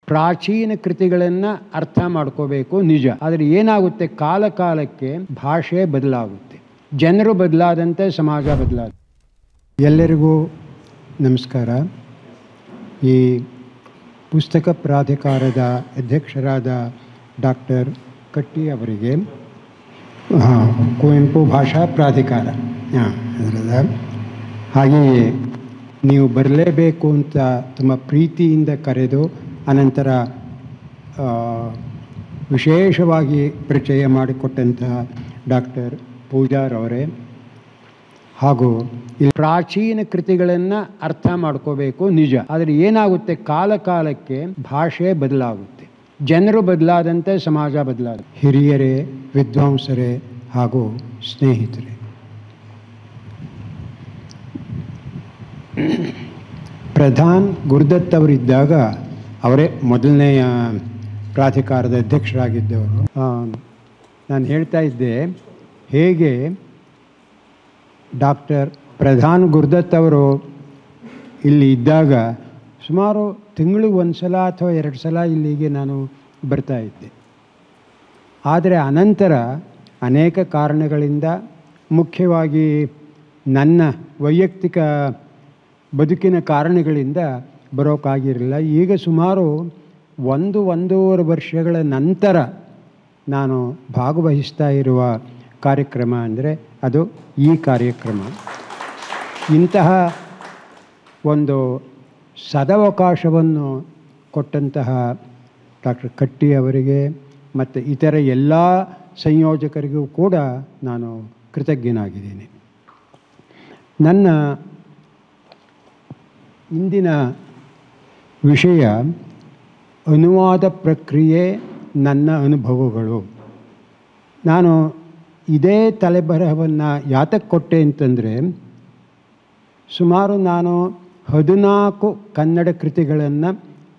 ಪ್ರಾಚೀನ ಕೃತಿಗಳನ್ನು ಅರ್ಥ ಮಾಡ್ಕೋಬೇಕು ನಿಜ. ಆದರೆ ಏನಾಗುತ್ತೆ, ಕಾಲ ಕಾಲಕ್ಕೆ ಭಾಷೆ ಬದಲಾಗುತ್ತೆ, ಜನರು ಬದಲಾದಂತೆ ಸಮಾಜ ಬದಲಾಗುತ್ತೆ. ಎಲ್ಲರಿಗೂ ನಮಸ್ಕಾರ. ಈ ಪುಸ್ತಕ ಪ್ರಾಧಿಕಾರದ ಅಧ್ಯಕ್ಷರಾದ ಡಾಕ್ಟರ್ ಕಟ್ಟಿ ಅವರಿಗೆ ಕುವೆಂಪು ಭಾಷಾ ಪ್ರಾಧಿಕಾರ ಅದರದ ಹಾಗೆಯೇ ನೀವು ಬರಲೇಬೇಕು ಅಂತ ತುಂಬ ಪ್ರೀತಿಯಿಂದ ಕರೆದು ಅನಂತರ ವಿಶೇಷವಾಗಿ ಪರಿಚಯ ಮಾಡಿಕೊಟ್ಟಂತಹ ಡಾಕ್ಟರ್ ಪೂಜಾರವರೇ ಹಾಗೂ ಈ ಪ್ರಾಚೀನ ಕೃತಿಗಳನ್ನು ಅರ್ಥ ಮಾಡ್ಕೋಬೇಕು ನಿಜ. ಆದರೆ ಏನಾಗುತ್ತೆ, ಕಾಲ ಕಾಲಕ್ಕೆ ಭಾಷೆ ಬದಲಾಗುತ್ತೆ, ಜನರು ಬದಲಾದಂತೆ ಸಮಾಜ ಬದಲಾಗುತ್ತೆ. ಹಿರಿಯರೇ, ವಿದ್ವಾಂಸರೇ ಹಾಗೂ ಸ್ನೇಹಿತರೆ, ಪ್ರಧಾನ್ ಗುರುದತ್ ಅವರಿದ್ದಾಗ ಅವರೇ ಮೊದಲನೆಯ ಪ್ರಾಧಿಕಾರದ ಅಧ್ಯಕ್ಷರಾಗಿದ್ದವರು. ನಾನು ಹೇಳ್ತಾ ಇದ್ದೆ, ಹೇಗೆ ಡಾಕ್ಟರ್ ಪ್ರಧಾನ್ ಗುರುದತ್ ಅವರು ಇಲ್ಲಿ ಇದ್ದಾಗ ಸುಮಾರು ತಿಂಗಳಿಗೆ ಒಂದು ಸಲ ಅಥವಾ 2 ಸಲ ಇಲ್ಲಿಗೆ ನಾನು ಬರ್ತಾ ಇದ್ದೆ. ಆದರೆ ಅನಂತರ ಅನೇಕ ಕಾರಣಗಳಿಂದ, ಮುಖ್ಯವಾಗಿ ನನ್ನ ವೈಯಕ್ತಿಕ ಬದುಕಿನ ಕಾರಣಗಳಿಂದ ಬರೋಕ್ಕಾಗಿರಲಿಲ್ಲ. ಈಗ ಸುಮಾರು 1-1.5 ವರ್ಷಗಳ ನಂತರ ನಾನು ಭಾಗವಹಿಸ್ತಾ ಇರುವ ಕಾರ್ಯಕ್ರಮ ಅಂದರೆ ಅದು ಈ ಕಾರ್ಯಕ್ರಮ. ಇಂತಹ ಒಂದು ಸದವಕಾಶವನ್ನು ಕೊಟ್ಟಂತಹ ಡಾಕ್ಟರ್ ಕಟ್ಟಿ ಅವರಿಗೆ ಮತ್ತು ಇತರ ಎಲ್ಲ ಸಂಯೋಜಕರಿಗೂ ಕೂಡ ನಾನು ಕೃತಜ್ಞನಾಗಿದ್ದೀನಿ. ನನ್ನ ಇಂದಿನ ವಿಷಯ ಅನುವಾದ ಪ್ರಕ್ರಿಯೆ, ನನ್ನ ಅನುಭವಗಳು. ನಾನು ಇದೇ ತಲೆಬರಹವನ್ನು ಯಾತಕ್ಕೆ ಕೊಟ್ಟೆ ಅಂತಂದರೆ, ಸುಮಾರು ನಾನು 14 ಕನ್ನಡ ಕೃತಿಗಳನ್ನು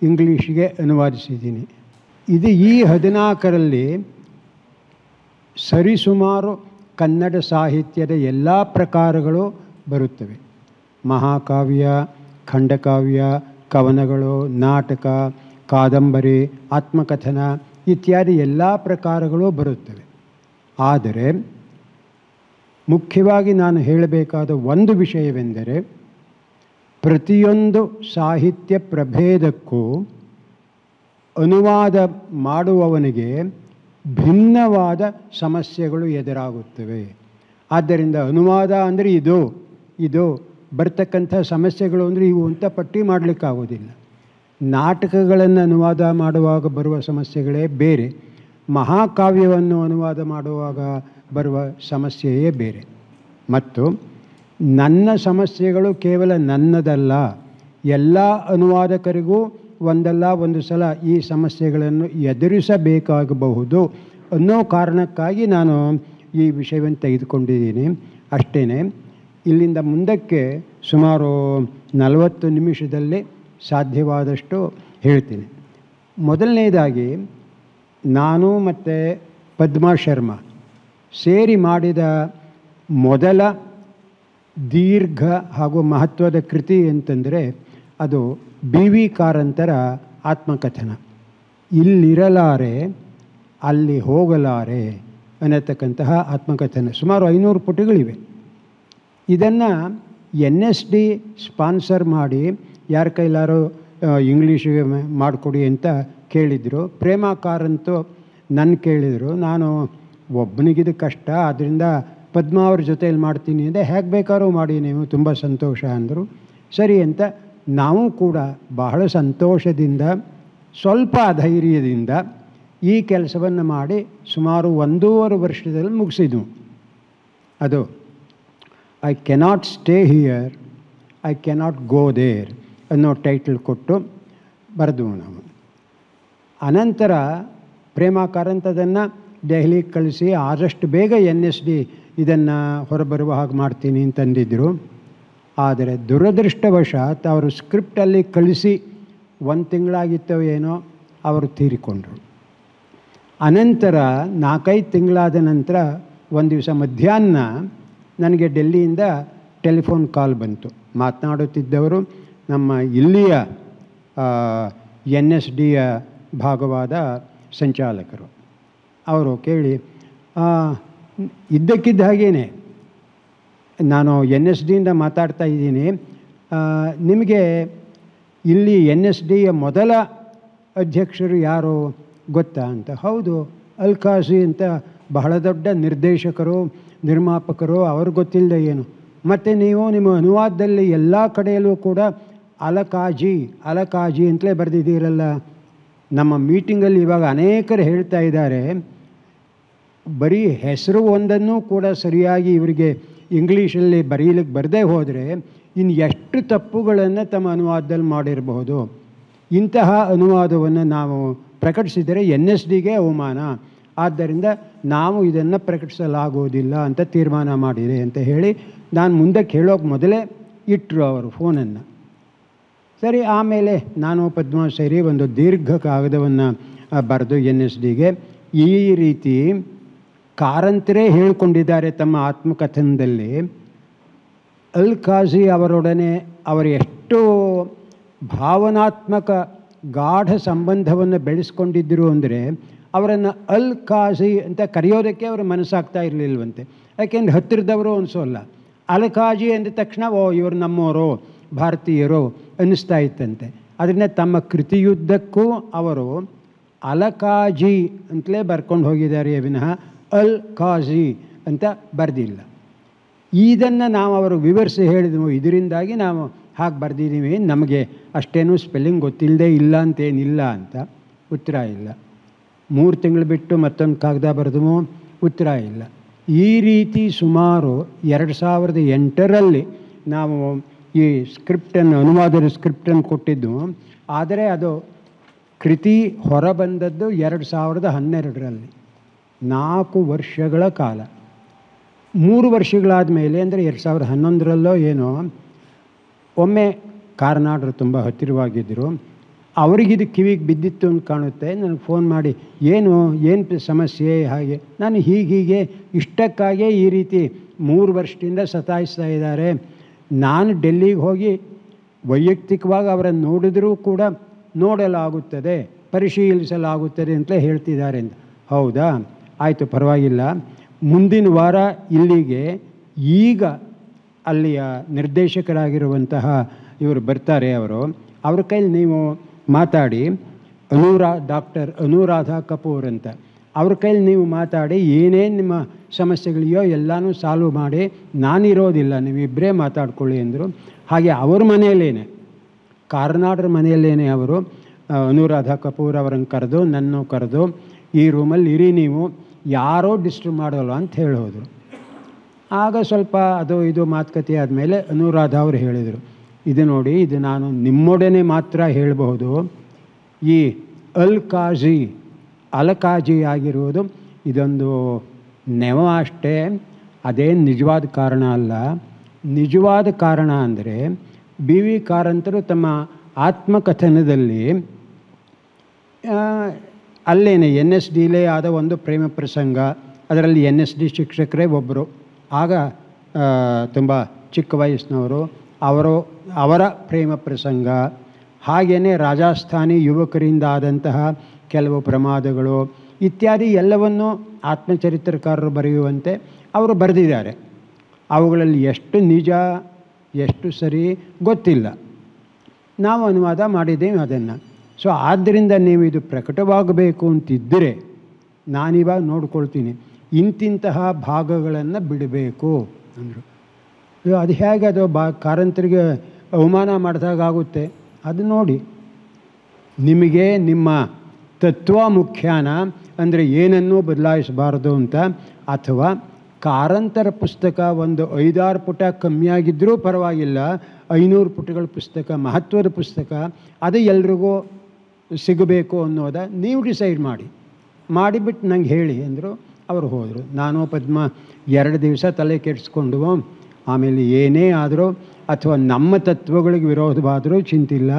ಇಂಗ್ಲೀಷಿಗೆ ಅನುವಾದಿಸಿದ್ದೀನಿ. ಈ 14ರಲ್ಲಿ ಸರಿಸುಮಾರು ಕನ್ನಡ ಸಾಹಿತ್ಯದ ಎಲ್ಲ ಪ್ರಕಾರಗಳು ಬರುತ್ತವೆ. ಮಹಾಕಾವ್ಯ, ಖಂಡಕಾವ್ಯ, ಕವನಗಳು, ನಾಟಕ, ಕಾದಂಬರಿ, ಆತ್ಮಕಥನ ಇತ್ಯಾದಿ ಎಲ್ಲ ಪ್ರಕಾರಗಳು ಬರುತ್ತವೆ. ಆದರೆ ಮುಖ್ಯವಾಗಿ ನಾನು ಹೇಳಬೇಕಾದ ಒಂದು ವಿಷಯವೆಂದರೆ, ಪ್ರತಿಯೊಂದು ಸಾಹಿತ್ಯ ಪ್ರಭೇದಕ್ಕೂ ಅನುವಾದ ಮಾಡುವವನಿಗೆ ಭಿನ್ನವಾದ ಸಮಸ್ಯೆಗಳು ಎದುರಾಗುತ್ತವೆ. ಆದ್ದರಿಂದ ಅನುವಾದ ಅಂದರೆ ಇದು ಬರ್ತಕ್ಕಂಥ ಸಮಸ್ಯೆಗಳು ಅಂದರೆ ಇವು ಅಂತ ಪಟ್ಟಿ ಮಾಡಲಿಕ್ಕಾಗೋದಿಲ್ಲ. ನಾಟಕಗಳನ್ನು ಅನುವಾದ ಮಾಡುವಾಗ ಬರುವ ಸಮಸ್ಯೆಗಳೇ ಬೇರೆ, ಮಹಾಕಾವ್ಯವನ್ನು ಅನುವಾದ ಮಾಡುವಾಗ ಬರುವ ಸಮಸ್ಯೆಯೇ ಬೇರೆ. ಮತ್ತು ನನ್ನ ಸಮಸ್ಯೆಗಳು ಕೇವಲ ನನ್ನದಲ್ಲ, ಎಲ್ಲ ಅನುವಾದಕರಿಗೂ ಒಂದಲ್ಲ ಒಂದು ಸಲ ಈ ಸಮಸ್ಯೆಗಳನ್ನು ಎದುರಿಸಬೇಕಾಗಬಹುದು ಅನ್ನೋ ಕಾರಣಕ್ಕಾಗಿ ನಾನು ಈ ವಿಷಯವನ್ನು ತೆಗೆದುಕೊಂಡಿದ್ದೀನಿ. ಅಷ್ಟೇ. ಇಲ್ಲಿಂದ ಮುಂದಕ್ಕೆ ಸುಮಾರು 40 ನಿಮಿಷದಲ್ಲಿ ಸಾಧ್ಯವಾದಷ್ಟು ಹೇಳ್ತೀನಿ. ಮೊದಲನೇದಾಗಿ, ನಾನು ಮತ್ತು ಪದ್ಮಾ ಶರ್ಮಾ ಸೇರಿ ಮಾಡಿದ ಮೊದಲ ದೀರ್ಘ ಹಾಗೂ ಮಹತ್ವದ ಕೃತಿ ಅಂತಂದರೆ ಅದು BV ಕಾರಂತರ ಆತ್ಮಕಥನ, ಇಲ್ಲಿರಲಾರೆ ಅಲ್ಲಿ ಹೋಗಲಾರೆ ಅನ್ನತಕ್ಕಂತಹ ಆತ್ಮಕಥನ. ಸುಮಾರು 500 ಪುಟಗಳಿವೆ. ಇದನ್ನು NSD ಸ್ಪಾನ್ಸರ್ ಮಾಡಿ ಯಾರ ಕೈಲಾರು ಇಂಗ್ಲೀಷಿಗೆ ಮಾಡಿಕೊಡಿ ಅಂತ ಕೇಳಿದರು. ಪ್ರೇಮಾ ಕಾರಂತೂ ನನ್ನ ಕೇಳಿದರು. ನಾನು ಒಬ್ಬನಿಗಿದು ಕಷ್ಟ, ಆದ್ದರಿಂದ ಪದ್ಮಾ ಅವ್ರ ಜೊತೆಯಲ್ಲಿ ಮಾಡ್ತೀನಿ ಅಂದರೆ, ಹೇಗೆ ಬೇಕಾದ್ರೂ ಮಾಡಿ ನೀವು, ತುಂಬ ಸಂತೋಷ ಅಂದರು. ಸರಿ ಅಂತ ನಾವು ಕೂಡ ಬಹಳ ಸಂತೋಷದಿಂದ, ಸ್ವಲ್ಪ ಧೈರ್ಯದಿಂದ ಈ ಕೆಲಸವನ್ನು ಮಾಡಿ ಸುಮಾರು 1.5 ವರ್ಷದಲ್ಲಿ ಮುಗಿಸಿದ್ವು. ಅದು I cannot stay here, I cannot go there ಅನ್ನೋ ಟೈಟಲ್ ಕೊಟ್ಟು ಬರೆದ್ವು ನಾವು. ಅನಂತರ ಪ್ರೇಮಾ ಕಾರಂತದನ್ನು ದೆಹಲಿಗೆ ಕಳಿಸಿ ಆದಷ್ಟು ಬೇಗ NSD ಇದನ್ನು ಹೊರಬರುವ ಹಾಗೆ ಮಾಡ್ತೀನಿ ಅಂತಂದಿದ್ದರು. ಆದರೆ ದುರದೃಷ್ಟವಶಾತ್ ಅವರು ಸ್ಕ್ರಿಪ್ಟಲ್ಲಿ ಕಳಿಸಿ 1 ತಿಂಗಳಾಗಿತ್ತೋ ಏನೋ ಅವರು ತೀರಿಕೊಂಡರು. ಅನಂತರ 4-5 ತಿಂಗಳಾದ ನಂತರ ಒಂದು ದಿವಸ ಮಧ್ಯಾಹ್ನ ನನಗೆ ಡೆಲ್ಲಿಯಿಂದ ಟೆಲಿಫೋನ್ ಕಾಲ್ ಬಂತು. ಮಾತನಾಡುತ್ತಿದ್ದವರು ನಮ್ಮ ಇಲ್ಲಿಯ NSDಯ ಭಾಗವಾದ ಸಂಚಾಲಕರು. ಅವರು ಕೇಳಿ ಇದ್ದಕ್ಕಿದ್ದ ಹಾಗೇನೆ ನಾನು NSDಯಿಂದ ಮಾತಾಡ್ತಾ ಇದ್ದೀನಿ, ನಿಮಗೆ ಇಲ್ಲಿ NSDಯ ಮೊದಲ ಅಧ್ಯಕ್ಷರು ಯಾರು ಗೊತ್ತಾ ಅಂತ. ಹೌದು, ಅಲ್ಕಾಜಿ ಅಂತ ಬಹಳ ದೊಡ್ಡ ನಿರ್ದೇಶಕರು, ನಿರ್ಮಾಪಕರು, ಅವ್ರು ಗೊತ್ತಿಲ್ಲದೆ ಏನು. ಮತ್ತು ನೀವು ನಿಮ್ಮ ಅನುವಾದದಲ್ಲಿ ಎಲ್ಲ ಕಡೆಯಲ್ಲೂ ಕೂಡ ಅಲಕಾಜಿ ಅಲಕಾಜಿ ಅಂತಲೇ ಬರೆದಿದ್ದೀರಲ್ಲ. ನಮ್ಮ ಮೀಟಿಂಗಲ್ಲಿ ಇವಾಗ ಅನೇಕರು ಹೇಳ್ತಾ ಇದ್ದಾರೆ, ಬರೀ ಹೆಸರು ಒಂದನ್ನು ಕೂಡ ಸರಿಯಾಗಿ ಇವರಿಗೆ ಇಂಗ್ಲೀಷಲ್ಲಿ ಬರೀಲಿಕ್ಕೆ ಬರದೇ ಹೋದರೆ ಇನ್ನು ಎಷ್ಟು ತಪ್ಪುಗಳನ್ನು ತಮ್ಮ ಅನುವಾದದಲ್ಲಿ ಮಾಡಿರಬಹುದು. ಇಂತಹ ಅನುವಾದವನ್ನು ನಾವು ಪ್ರಕಟಿಸಿದರೆ NSDಗೆ ಅವಮಾನ. ಆದ್ದರಿಂದ ನಾವು ಇದನ್ನು ಪ್ರಕಟಿಸಲಾಗುವುದಿಲ್ಲ ಅಂತ ತೀರ್ಮಾನ ಮಾಡಿದೆ ಅಂತ ಹೇಳಿ ನಾನು ಮುಂದಕ್ಕೆ ಹೇಳೋಕೆ ಮೊದಲೇ ಇಟ್ಟರು ಅವರು ಫೋನನ್ನು. ಸರಿ, ಆಮೇಲೆ ನಾನು ಪದ್ಮ ಸೇರಿ ಒಂದು ದೀರ್ಘ ಕಾಗದವನ್ನು ಬರೆದು NSDಗೆ ಈ ರೀತಿ ಕಾರಂತರೇ ಹೇಳಿಕೊಂಡಿದ್ದಾರೆ ತಮ್ಮ ಆತ್ಮಕಥನದಲ್ಲಿ. ಅಲ್ಕಾಜಿ ಅವರೊಡನೆ ಅವರು ಎಷ್ಟು ಭಾವನಾತ್ಮಕ ಗಾಢ ಸಂಬಂಧವನ್ನು ಬೆಳೆಸ್ಕೊಂಡಿದ್ದರು ಅಂದರೆ ಅವರನ್ನು ಅಲ್ಕಾಜಿ ಅಂತ ಕರೆಯೋದಕ್ಕೆ ಅವರು ಮನಸ್ಸಾಗ್ತಾ ಇರಲಿಲ್ವಂತೆ. ಯಾಕೆಂದ್ರೆ ಹತ್ತಿರದವರು ಅನಿಸೋಲ್ಲ. ಅಲ್ಕಾಜಿ ಅಂದ ತಕ್ಷಣ ಇವರು ನಮ್ಮವರು, ಭಾರತೀಯರು ಅನ್ನಿಸ್ತಾ ಇತ್ತಂತೆ. ಅದರಿಂದ ತಮ್ಮ ಕೃತಿಯುದ್ದಕ್ಕೂ ಅವರು ಅಲಕಾಜಿ ಅಂತಲೇ ಬರ್ಕೊಂಡು ಹೋಗಿದ್ದಾರೆ ವಿನಃ ಅಲ್ಕಾಜಿ ಅಂತ ಬರೆದಿಲ್ಲ. ಇದನ್ನು ನಾವು ಅವರು ವಿವರಿಸಿ ಹೇಳಿದ್ವು, ಇದರಿಂದಾಗಿ ನಾವು ಹಾಗೆ ಬರೆದಿದ್ದೀವಿ, ನಮಗೆ ಅಷ್ಟೇನೂ ಸ್ಪೆಲ್ಲಿಂಗ್ ಗೊತ್ತಿಲ್ಲದೆ ಇಲ್ಲ ಅಂತೇನಿಲ್ಲ ಅಂತ. ಉತ್ತರ ಇಲ್ಲ. 3 ತಿಂಗಳು ಬಿಟ್ಟು ಮತ್ತೊಂದು ಕಾಗದ ಬರೆದವು, ಉತ್ತರ ಇಲ್ಲ. ಈ ರೀತಿ ಸುಮಾರು 2008ರಲ್ಲಿ ನಾವು ಈ ಸ್ಕ್ರಿಪ್ಟನ್ನು, ಅನುವಾದದ ಸ್ಕ್ರಿಪ್ಟನ್ನು ಕೊಟ್ಟಿದ್ದು. ಆದರೆ ಅದು ಕೃತಿ ಹೊರಬಂದದ್ದು 2012ರಲ್ಲಿ. 4 ವರ್ಷಗಳ ಕಾಲ. 3 ವರ್ಷಗಳಾದ ಮೇಲೆ ಅಂದರೆ 2011ರಲ್ಲೋ ಏನೋ ಒಮ್ಮೆ ಕಾರ್ನಾಡರು ತುಂಬ ಹತ್ತಿರವಾಗಿದ್ದರು. ಅವರಿಗಿದು ಕಿವಿಗೆ ಬಿದ್ದಿತ್ತು ಅಂತ ಕಾಣುತ್ತೆ. ನನಗೆ ಫೋನ್ ಮಾಡಿ ಏನು ಸಮಸ್ಯೆ ಹಾಗೆ. ನಾನು ಹೀಗೆ ಇಷ್ಟಕ್ಕಾಗೇ ಈ ರೀತಿ 3 ವರ್ಷದಿಂದ ಸತಾಯಿಸ್ತಾ ಇದ್ದಾರೆ. ನಾನು ಡೆಲ್ಲಿಗೆ ಹೋಗಿ ವೈಯಕ್ತಿಕವಾಗಿ ಅವರನ್ನು ನೋಡಿದ್ರೂ ಕೂಡ ನೋಡಲಾಗುತ್ತದೆ, ಪರಿಶೀಲಿಸಲಾಗುತ್ತದೆ ಅಂತಲೇ ಹೇಳ್ತಿದ್ದಾರೆ ಅಂತ. ಹೌದಾ, ಆಯಿತು, ಪರವಾಗಿಲ್ಲ. ಮುಂದಿನ ವಾರ ಇಲ್ಲಿಗೆ ಈಗ ಅಲ್ಲಿಯ ನಿರ್ದೇಶಕರಾಗಿರುವಂತಹ ಇವರು ಬರ್ತಾರೆ. ಅವ್ರ ಕೈಲಿ ನೀವು ಮಾತಾಡಿ, ಡಾಕ್ಟರ್ ಅನುರಾಧ ಕಪೂರ್ ಅಂತ, ಅವ್ರ ಕೈಲಿ ನೀವು ಮಾತಾಡಿ ಏನೇನು ನಿಮ್ಮ ಸಮಸ್ಯೆಗಳಿಯೋ ಎಲ್ಲನೂ ಸಾಲ್ವ್ ಮಾಡಿ, ನಾನಿರೋದಿಲ್ಲ, ನೀವಿಬ್ಬರೇ ಮಾತಾಡ್ಕೊಳ್ಳಿ ಅಂದರು. ಹಾಗೆ ಅವ್ರ ಮನೆಯಲ್ಲೇನೆ, ಕಾರ್ನಾಡ್ರ ಮನೆಯಲ್ಲೇನೆ ಅವರು ಅನುರಾಧ ಕಪೂರ್ ಅವರನ್ನು ಕರೆದು, ನನ್ನ ಕರೆದು, ಈ ರೂಮಲ್ಲಿ ಇರಿ ನೀವು, ಯಾರೋ ಡಿಸ್ಟರ್ಬ್ ಮಾಡೋಲ್ಲ ಅಂತ ಹೇಳೋದ್ರು. ಆಗ ಸ್ವಲ್ಪ ಅದು ಇದು ಮಾತುಕತೆ ಆದಮೇಲೆ ಅನುರಾಧ ಅವರು ಹೇಳಿದರು, ಇದು ನೋಡಿ, ಇದು ನಾನು ನಿಮ್ಮೊಡನೆ ಮಾತ್ರ ಹೇಳಬಹುದು. ಈ ಅಲಕಾಜಿ ಆಗಿರುವುದು ಇದೊಂದು ನೆವ ಅಷ್ಟೇ, ಅದೇನು ನಿಜವಾದ ಕಾರಣ ಅಲ್ಲ. ನಿಜವಾದ ಕಾರಣ ಅಂದರೆ BV ಕಾರಂತರು ತಮ್ಮ ಆತ್ಮಕಥನದಲ್ಲಿ ಅಲ್ಲೇನೆ NSDಲೇ ಆದ ಒಂದು ಪ್ರೇಮ ಪ್ರಸಂಗ, ಅದರಲ್ಲಿ NSD ಶಿಕ್ಷಕರೇ ಒಬ್ಬರು, ಆಗ ತುಂಬ ಚಿಕ್ಕ ವಯಸ್ಸಿನವರು, ಅವರ ಪ್ರೇಮ ಪ್ರಸಂಗ, ಹಾಗೆಯೇ ರಾಜಸ್ಥಾನಿ ಯುವಕರಿಂದ ಆದಂತಹ ಕೆಲವು ಪ್ರಮಾದಗಳು ಇತ್ಯಾದಿ ಎಲ್ಲವನ್ನೂ ಆತ್ಮಚರಿತ್ರಕಾರರು ಬರೆಯುವಂತೆ ಅವರು ಬರೆದಿದ್ದಾರೆ. ಅವುಗಳಲ್ಲಿ ಎಷ್ಟು ನಿಜ ಎಷ್ಟು ಸರಿ ಗೊತ್ತಿಲ್ಲ, ನಾವು ಅನುವಾದ ಮಾಡಿದ್ದೇವೆ ಅದನ್ನು. ಸೊ ಆದ್ದರಿಂದ ನೀವು ಇದು ಪ್ರಕಟವಾಗಬೇಕು ಅಂತಿದ್ದರೆ ನಾನಿವಾಗ ನೋಡ್ಕೊಳ್ತೀನಿ, ಇಂತಿಂತಹ ಭಾಗಗಳನ್ನು ಬಿಡಬೇಕು ಅಂದರು. ಅದು ಹೇಗೆ ಅದು ಕಾರಂತರಿಗೆ ಅವಮಾನ ಮಾಡಿದಾಗುತ್ತೆ? ಅದು ನೋಡಿ, ನಿಮಗೆ ನಿಮ್ಮ ತತ್ವ ಮುಖ್ಯಾನ ಅಂದರೆ ಏನನ್ನೂ ಬದಲಾಯಿಸಬಾರ್ದು ಅಂತ, ಅಥವಾ ಕಾರಂತರ ಪುಸ್ತಕ ಒಂದು 5-6 ಪುಟ ಕಮ್ಮಿಯಾಗಿದ್ದರೂ ಪರವಾಗಿಲ್ಲ, 500 ಪುಟಗಳ ಪುಸ್ತಕ, ಮಹತ್ವದ ಪುಸ್ತಕ, ಅದು ಎಲ್ರಿಗೂ ಸಿಗಬೇಕು ಅನ್ನೋದ ನೀವು ಡಿಸೈಡ್ ಮಾಡಿಬಿಟ್ಟು ನಂಗೆ ಹೇಳಿ ಅಂದರು. ಅವರು ಹೋದರು. ನಾನು ಪದ್ಮ 2 ದಿವಸ ತಲೆ ಕೆಡಿಸ್ಕೊಂಡು, ಆಮೇಲೆ ಏನೇ ಆದರೂ ಅಥವಾ ನಮ್ಮ ತತ್ವಗಳಿಗೆ ವಿರೋಧವಾದರೂ ಚಿಂತಿಲ್ಲ,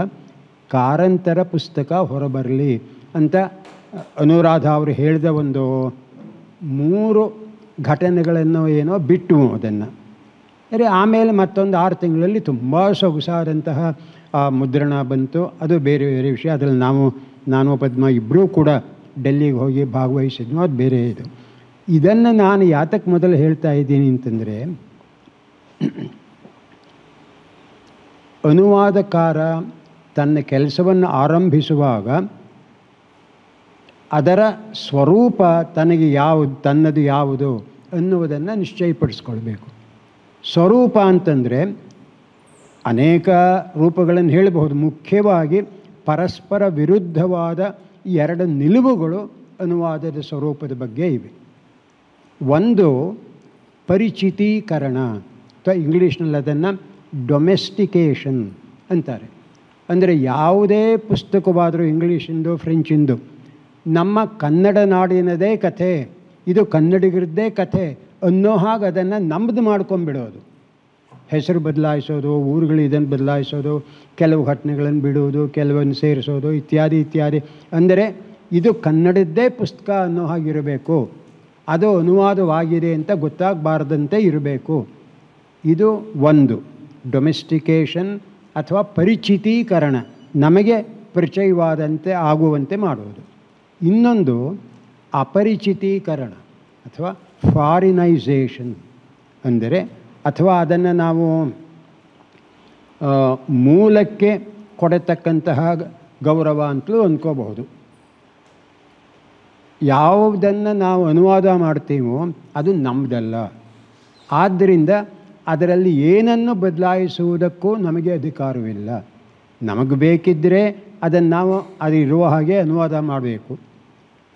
ಕಾರಂತರ ಪುಸ್ತಕ ಹೊರಬರಲಿ ಅಂತ ಅನುರಾಧ ಅವರು ಹೇಳಿದ ಒಂದು 3 ಘಟನೆಗಳನ್ನು ಏನೋ ಬಿಟ್ಟು ಅದನ್ನು. ಆಮೇಲೆ ಮತ್ತೊಂದು 6 ತಿಂಗಳಲ್ಲಿ ತುಂಬ ಸೊಗಸಾದಂತಹ ಆ ಮುದ್ರಣ ಬಂತು, ಅದು ಬೇರೆ ಬೇರೆ ವಿಷಯ. ಅದರಲ್ಲಿ ನಾನು ಪದ್ಮ ಇಬ್ಬರೂ ಕೂಡ ಡೆಲ್ಲಿಗೆ ಹೋಗಿ ಭಾಗವಹಿಸಿದ್ನು, ಅದು ಬೇರೆ ಇದು. ಇದನ್ನು ನಾನು ಯಾತಕ್ಕೆ ಮೊದಲು ಹೇಳ್ತಾ ಇದ್ದೀನಿ ಅಂತಂದರೆ, ಅನುವಾದಕಾರ ತನ್ನ ಕೆಲಸವನ್ನು ಆರಂಭಿಸುವಾಗ ಅದರ ಸ್ವರೂಪ ತನ್ನದು ಯಾವುದು ಅನ್ನುವುದನ್ನು ನಿಶ್ಚಯಪಡಿಸ್ಕೊಳ್ಬೇಕು. ಸ್ವರೂಪ ಅಂತಂದರೆ ಅನೇಕ ರೂಪಗಳನ್ನು ಹೇಳಬಹುದು. ಮುಖ್ಯವಾಗಿ ಪರಸ್ಪರ ವಿರುದ್ಧವಾದ ಎರಡು ನಿಲುವುಗಳು ಅನುವಾದದ ಸ್ವರೂಪದ ಬಗ್ಗೆ ಇವೆ. ಒಂದು ಪರಿಚಿತೀಕರಣ, ಅಥವಾ ಇಂಗ್ಲೀಷ್ನಲ್ಲಿ ಅದನ್ನು ಡೊಮೆಸ್ಟಿಕೇಷನ್ ಅಂತಾರೆ. ಅಂದರೆ ಯಾವುದೇ ಪುಸ್ತಕವಾದರೂ ಇಂಗ್ಲೀಷಿಂದು ಫ್ರೆಂಚಿಂದು ನಮ್ಮ ಕನ್ನಡ ನಾಡಿನದೇ ಕಥೆ, ಇದು ಕನ್ನಡಿಗರದ್ದೇ ಕಥೆ ಅನ್ನೋ ಹಾಗೆ ಅದನ್ನು ನಮ್ಮದು ಮಾಡ್ಕೊಂಬಿಡೋದು. ಹೆಸರು ಬದಲಾಯಿಸೋದು, ಊರುಗಳು ಇದನ್ನು ಬದಲಾಯಿಸೋದು, ಕೆಲವು ಘಟನೆಗಳನ್ನು ಬಿಡುವುದು, ಕೆಲವನ್ನು ಸೇರಿಸೋದು, ಇತ್ಯಾದಿ ಇತ್ಯಾದಿ. ಅಂದರೆ ಇದು ಕನ್ನಡದ್ದೇ ಪುಸ್ತಕ ಅನ್ನೋ ಹಾಗಿರಬೇಕು, ಅದು ಅನುವಾದವಾಗಿದೆ ಅಂತ ಗೊತ್ತಾಗಬಾರ್ದಂತೆ ಇರಬೇಕು. ಇದು ಒಂದು ಡೊಮೆಸ್ಟಿಕೇಷನ್ ಅಥವಾ ಪರಿಚಿತೀಕರಣ, ನಮಗೆ ಪರಿಚಯವಾದಂತೆ ಆಗುವಂತೆ ಮಾಡುವುದು. ಇನ್ನೊಂದು ಅಪರಿಚಿತೀಕರಣ ಅಥವಾ ಫಾರಿನೈಸೇಷನ್. ಅಂದರೆ ಅಥವಾ ಅದನ್ನು ನಾವು ಮೂಲಕ್ಕೆ ಕೊಡತಕ್ಕಂತಹ ಗೌರವ ಅಂತಲೂ ಅಂದ್ಕೋಬಹುದು. ಯಾವುದನ್ನು ನಾವು ಅನುವಾದ ಮಾಡ್ತೀವೋ ಅದು ನಮ್ಮದಲ್ಲ. ಆದ್ದರಿಂದ ಅದರಲ್ಲಿ ಏನನ್ನು ಬದಲಾಯಿಸುವುದಕ್ಕೂ ನಮಗೆ ಅಧಿಕಾರವಿಲ್ಲ. ನಮಗೆ ಬೇಕಿದ್ದರೆ ಅದನ್ನು ನಾವು ಅದು ಇರುವ ಹಾಗೆ ಅನುವಾದ ಮಾಡಬೇಕು.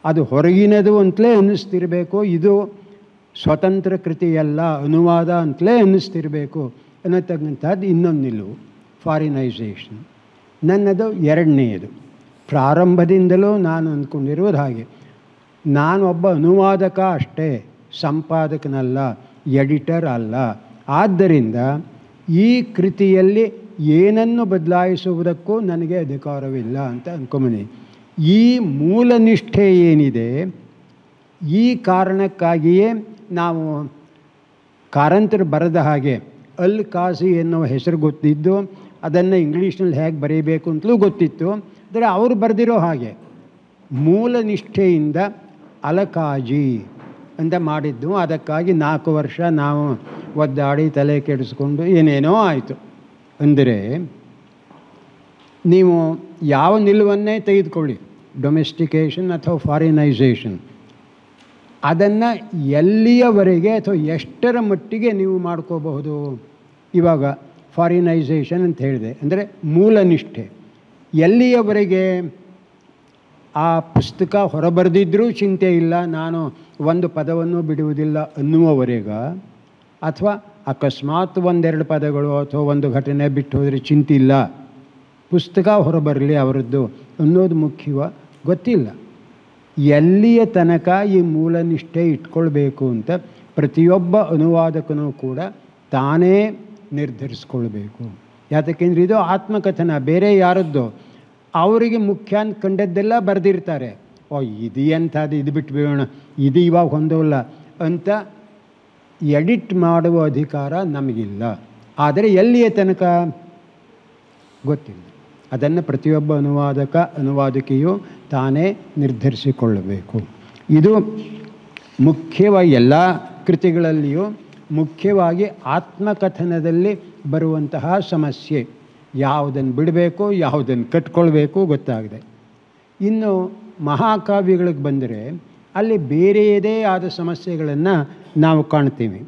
ಅದು ಹೊರಗಿನದು ಅಂತಲೇ ಅನ್ನಿಸ್ತಿರಬೇಕು, ಇದು ಸ್ವತಂತ್ರ ಕೃತಿಯಲ್ಲ ಅನುವಾದ ಅಂತಲೇ ಅನ್ನಿಸ್ತಿರಬೇಕು ಅನ್ನತಕ್ಕಂಥದ್ದು ಇನ್ನೊಂದು ನಿಲುವು, ಫಾರಿನೈಸೇಷನ್. ನನ್ನದು ಎರಡನೆಯದು. ಪ್ರಾರಂಭದಿಂದಲೂ ನಾನು ಅಂದ್ಕೊಂಡಿರುವುದು ಹಾಗೆ, ನಾನೊಬ್ಬ ಅನುವಾದಕ ಅಷ್ಟೇ, ಸಂಪಾದಕನಲ್ಲ, ಎಡಿಟರ್ ಅಲ್ಲ. ಆದ್ದರಿಂದ ಈ ಕೃತಿಯಲ್ಲಿ ಏನನ್ನು ಬದಲಾಯಿಸುವುದಕ್ಕೂ ನನಗೆ ಅಧಿಕಾರವಿಲ್ಲ ಅಂತ ಅಂದ್ಕೊಂಬನಿ. ಈ ಮೂಲನಿಷ್ಠೆ ಏನಿದೆ, ಈ ಕಾರಣಕ್ಕಾಗಿಯೇ ನಾವು ಕಾರಂತರು ಬರೆದ ಹಾಗೆ ಅಲ್ ಕಾಸಿ ಎನ್ನುವ ಹೆಸರು ಗೊತ್ತಿದ್ದು, ಅದನ್ನು ಇಂಗ್ಲೀಷ್ನಲ್ಲಿ ಹೇಗೆ ಬರೀಬೇಕು ಅಂತಲೂ ಗೊತ್ತಿತ್ತು. ಆದರೆ ಅವರು ಬರೆದಿರೋ ಹಾಗೆ ಮೂಲನಿಷ್ಠೆಯಿಂದ ಅಲಕಾಜಿ ಅಂತ ಮಾಡಿದ್ದು. ಅದಕ್ಕಾಗಿ 4 ವರ್ಷ ನಾವು ಒದ್ದಾಡಿ ತಲೆ ಕೆಡಿಸ್ಕೊಂಡು ಏನೇನೋ ಆಯಿತು. ಅಂದರೆ ನೀವು ಯಾವ ನಿಲುವನ್ನೇ ತೆಗೆದುಕೊಳ್ಳಿ, ಡೊಮೆಸ್ಟಿಕೇಷನ್ ಅಥವಾ ಫಾರಿನೈಸೇಷನ್, ಅದನ್ನು ಎಲ್ಲಿಯವರೆಗೆ ಅಥವಾ ಎಷ್ಟರ ಮಟ್ಟಿಗೆ ನೀವು ಮಾಡ್ಕೋಬಹುದು. ಇವಾಗ ಫಾರಿನೈಸೇಷನ್ ಅಂತ ಹೇಳಿದೆ, ಅಂದರೆ ಮೂಲನಿಷ್ಠೆ ಎಲ್ಲಿಯವರೆಗೆ? ಆ ಪುಸ್ತಕ ಹೊರಬರೆದಿದ್ದರೂ ಚಿಂತೆ ಇಲ್ಲ, ನಾನು ಒಂದು ಪದವನ್ನು ಬಿಡುವುದಿಲ್ಲ ಅನ್ನುವವರೆಗ, ಅಥವಾ ಅಕಸ್ಮಾತ್ 1-2 ಪದಗಳು ಅಥವಾ ಒಂದು ಘಟನೆ ಬಿಟ್ಟು ಹೋದರೆ ಚಿಂತಿಲ್ಲ, ಪುಸ್ತಕ ಹೊರಬರಲಿ ಅವರದ್ದು ಅನ್ನೋದು ಮುಖ್ಯವ ಗೊತ್ತಿಲ್ಲ. ಎಲ್ಲಿಯ ತನಕ ಈ ಮೂಲನಿಷ್ಠೆ ಇಟ್ಕೊಳ್ಬೇಕು ಅಂತ ಪ್ರತಿಯೊಬ್ಬ ಅನುವಾದಕನೂ ಕೂಡ ತಾನೇ ನಿರ್ಧರಿಸ್ಕೊಳ್ಬೇಕು. ಯಾತಕ್ಕೆಂದರೆ ಇದು ಆತ್ಮಕಥನ, ಬೇರೆ ಯಾರದ್ದು. ಅವರಿಗೆ ಮುಖ್ಯ ಅಂತ ಕಂಡದ್ದೆಲ್ಲ ಬರೆದಿರ್ತಾರೆ. ಇದು ಎಂಥದ್ದು, ಇದು ಬಿಟ್ಟು ಬಿಡೋಣ, ಇದು ಇವಾಗ ಹೊಂದೋಲ್ಲ ಅಂತ ಎಡಿಟ್ ಮಾಡುವ ಅಧಿಕಾರ ನಮಗಿಲ್ಲ. ಆದರೆ ಎಲ್ಲಿಯ ತನಕ ಗೊತ್ತಿಲ್ಲ. ಅದನ್ನು ಪ್ರತಿಯೊಬ್ಬ ಅನುವಾದಕಿಯು ತಾನೇ ನಿರ್ಧರಿಸಿಕೊಳ್ಳಬೇಕು. ಇದು ಮುಖ್ಯವಾಗಿ ಎಲ್ಲ ಕೃತಿಗಳಲ್ಲಿಯೂ ಮುಖ್ಯವಾಗಿ ಆತ್ಮಕಥನದಲ್ಲಿ ಬರುವಂತಹ ಸಮಸ್ಯೆ. ಯಾವುದನ್ನು ಬಿಡಬೇಕು, ಯಾವುದನ್ನು ಕಟ್ಕೊಳ್ಬೇಕು ಗೊತ್ತಾಗಿದೆ. ಇನ್ನು ಮಹಾಕಾವ್ಯಗಳಿಗೆ ಬಂದರೆ ಅಲ್ಲಿ ಬೇರೆಯದೇ ಆದ ಸಮಸ್ಯೆಗಳನ್ನು ನಾವು ಕಾಣ್ತೀವಿ.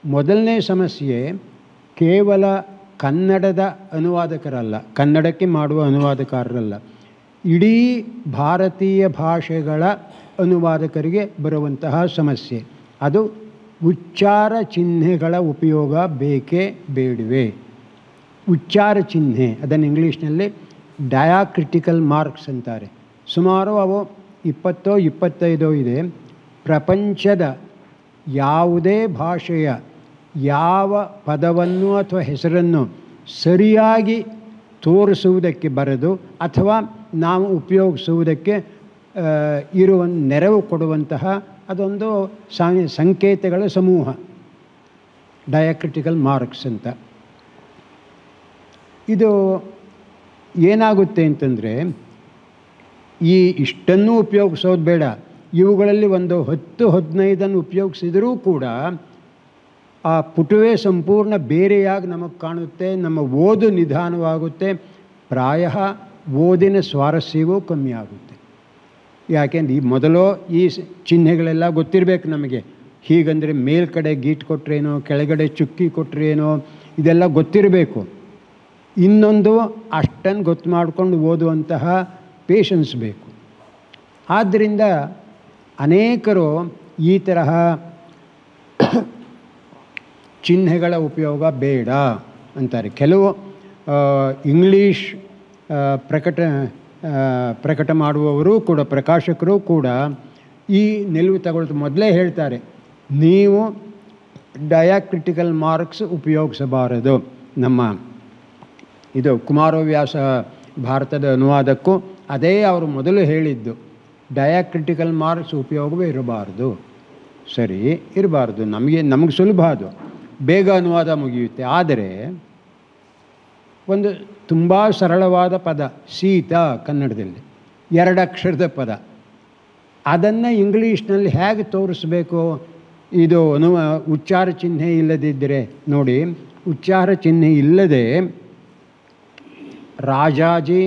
ಮೊದಲನೇ ಸಮಸ್ಯೆ ಕೇವಲ ಕನ್ನಡದ ಅನುವಾದಕರಲ್ಲ, ಕನ್ನಡಕ್ಕೆ ಮಾಡುವ ಅನುವಾದಕಾರರಲ್ಲ, ಇಡೀ ಭಾರತೀಯ ಭಾಷೆಗಳ ಅನುವಾದಕರಿಗೆ ಬರುವಂತಹ ಸಮಸ್ಯೆ. ಅದು ಉಚ್ಚಾರ ಚಿಹ್ನೆಗಳ ಉಪಯೋಗ ಬೇಕೇ ಬೇಡವೇ? ಉಚ್ಚಾರ ಚಿಹ್ನೆ, ಅದನ್ನು ಇಂಗ್ಲೀಷ್ನಲ್ಲಿ ಡಯಾಕ್ರಿಟಿಕಲ್ ಮಾರ್ಕ್ಸ್ ಅಂತಾರೆ. ಸುಮಾರು ಅವು 20-25 ಇದೆ. ಪ್ರಪಂಚದ ಯಾವುದೇ ಭಾಷೆಯ ಯಾವ ಪದವನ್ನು ಅಥವಾ ಹೆಸರನ್ನು ಸರಿಯಾಗಿ ತೋರಿಸುವುದಕ್ಕೆ ಬರೆದು ಅಥವಾ ನಾವು ಉಪಯೋಗಿಸುವುದಕ್ಕೆ ಇರುವ ನೆರವು ಕೊಡುವಂತಹ ಅದೊಂದು ಸಂಕೇತಗಳ ಸಮೂಹ, ಡಯಾಕ್ರಿಟಿಕಲ್ ಮಾರ್ಕ್ಸ್ ಅಂತ. ಇದು ಏನಾಗುತ್ತೆ ಅಂತಂದರೆ ಈ ಇಷ್ಟನ್ನೂ ಉಪಯೋಗಿಸೋದು ಬೇಡ, ಇವುಗಳಲ್ಲಿ ಒಂದು 10-15 ಉಪಯೋಗಿಸಿದರೂ ಕೂಡ ಆ ಪುಟವೇ ಸಂಪೂರ್ಣ ಬೇರೆಯಾಗಿ ನಮಗೆ ಕಾಣುತ್ತೆ, ನಮ್ಮ ಓದು ನಿಧಾನವಾಗುತ್ತೆ, ಪ್ರಾಯ ಓದಿನ ಸ್ವಾರಸ್ಯವೂ ಕಮ್ಮಿ ಆಗುತ್ತೆ. ಯಾಕೆಂದ್ರೆ ಈ ಮೊದಲು ಈ ಚಿಹ್ನೆಗಳೆಲ್ಲ ಗೊತ್ತಿರಬೇಕು ನಮಗೆ. ಹೀಗಂದರೆ ಮೇಲ್ಗಡೆ ಗೀಟ್ ಕೊಟ್ರೇನೋ, ಕೆಳಗಡೆ ಚುಕ್ಕಿ ಕೊಟ್ರೇನೋ, ಇದೆಲ್ಲ ಗೊತ್ತಿರಬೇಕು. ಇನ್ನೊಂದು ಅಷ್ಟನ್ನು ಗೊತ್ತು ಮಾಡಿಕೊಂಡು ಓದುವಂತಹ ಪೇಷನ್ಸ್ ಬೇಕು. ಆದ್ದರಿಂದ ಅನೇಕರು ಈ ತರಹ ಚಿಹ್ನೆಗಳ ಉಪಯೋಗ ಬೇಡ ಅಂತಾರೆ. ಕೆಲವು ಇಂಗ್ಲೀಷ್ ಪ್ರಕಟ ಮಾಡುವವರು ಕೂಡ, ಪ್ರಕಾಶಕರು ಕೂಡ ಈ ನಿಲುವು ತಗೊಳ್ತು. ಮೊದಲೇ ಹೇಳ್ತಾರೆ, ನೀವು ಡಯಾಕ್ರಿಟಿಕಲ್ ಮಾರ್ಕ್ಸ್ ಉಪಯೋಗಿಸಬಾರದು. ನಮ್ಮ ಇದು ಕುಮಾರವ್ಯಾಸ ಭಾರತದ ಅನುವಾದಕ್ಕೂ ಅದೇ ಅವರು ಮೊದಲು ಹೇಳಿದ್ದು, ಡಯಾಕ್ರಿಟಿಕಲ್ ಮಾರ್ಕ್ಸ್ ಉಪಯೋಗವೇ ಇರಬಾರ್ದು. ಸರಿ, ಇರಬಾರ್ದು, ನಮಗೆ ಸುಲಭ, ಅದು ಬೇಗ ಅನುವಾದ ಮುಗಿಯುತ್ತೆ. ಆದರೆ ಒಂದು ತುಂಬ ಸರಳವಾದ ಪದ ಸೀತಾ ಕನ್ನಡದಲ್ಲಿ 2 ಅಕ್ಷರದ ಪದ, ಅದನ್ನು ಇಂಗ್ಲೀಷ್ನಲ್ಲಿ ಹೇಗೆ ತೋರಿಸ್ಬೇಕು? ಇದು ಉಚ್ಚಾರ ಚಿಹ್ನೆ ಇಲ್ಲದಿದ್ದರೆ ನೋಡಿ, ಉಚ್ಚಾರ ಚಿಹ್ನೆ ಇಲ್ಲದೆ ರಾಜಾಜಿ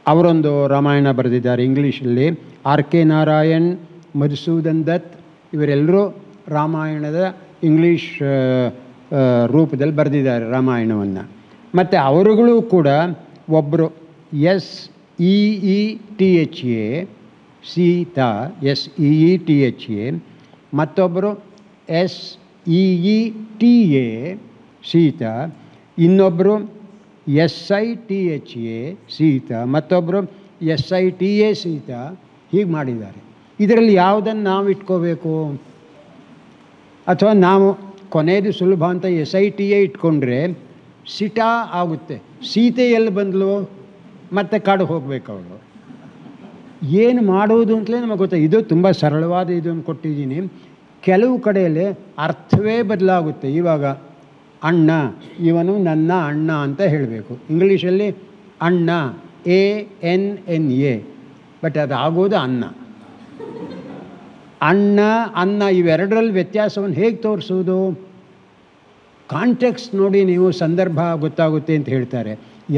ಅವರೊಂದು ರಾಮಾಯಣ ಬರೆದಿದ್ದಾರೆ ಇಂಗ್ಲೀಷಲ್ಲಿ, R.K. ನಾರಾಯಣ್, ಮಧುಸೂದನ್ ದತ್ ಇವರೆಲ್ಲರೂ ರಾಮಾಯಣದ ಇಂಗ್ಲೀಷ್ ರೂಪದಲ್ಲಿ ಬರೆದಿದ್ದಾರೆ ರಾಮಾಯಣವನ್ನು. ಮತ್ತು ಅವರುಗಳು ಕೂಡ ಒಬ್ಬರು SEETHA ಸೀತಾ, SEETHA, ಮತ್ತೊಬ್ಬರು SEETA ಸೀತಾ, ಇನ್ನೊಬ್ಬರು SITHA ಸೀತಾ, ಮತ್ತೊಬ್ಬರು SITA ಸೀತಾ, ಹೀಗೆ ಮಾಡಿದ್ದಾರೆ. ಇದರಲ್ಲಿ ಯಾವುದನ್ನು ನಾವು ಇಟ್ಕೋಬೇಕು? ಅಥವಾ ನಾವು ಕೊನೆಯದು ಸುಲಭ ಅಂತ SITA ಇಟ್ಕೊಂಡ್ರೆ ಸಿಟಾ ಆಗುತ್ತೆ. ಸೀತೆ ಎಲ್ಲಿ ಬಂದಳು, ಮತ್ತೆ ಕಾಡು ಹೋಗಬೇಕು ಅವಳು. ಏನು ಮಾಡುವುದು ಅಂತಲೇ ನಮಗೆ ಗೊತ್ತಾ. ಇದು ತುಂಬ ಸರಳವಾದ ಇದನ್ನು ಕೊಟ್ಟಿದ್ದೀನಿ. ಕೆಲವು ಕಡೆಯಲ್ಲಿ ಅರ್ಥವೇ ಬದಲಾಗುತ್ತೆ. ಇವಾಗ ಅಣ್ಣ, ಇವನು ನನ್ನ ಅಣ್ಣ ಅಂತ ಹೇಳಬೇಕು. ಇಂಗ್ಲೀಷಲ್ಲಿ ಅಣ್ಣ ANNA, ಬಟ್ ಅದು ಆಗೋದು ಅನ್ನ. ಅಣ್ಣ ಅನ್ನ ಇವೆರಡರಲ್ಲಿ ವ್ಯತ್ಯಾಸವನ್ನು ಹೇಗೆ ತೋರಿಸೋದು? ಕಾಂಟೆಕ್ಸ್ಟ್ ನೋಡಿ ನೀವು, ಸಂದರ್ಭ ಗೊತ್ತಾಗುತ್ತೆ ಅಂತ ಹೇಳ್ತಾರೆ.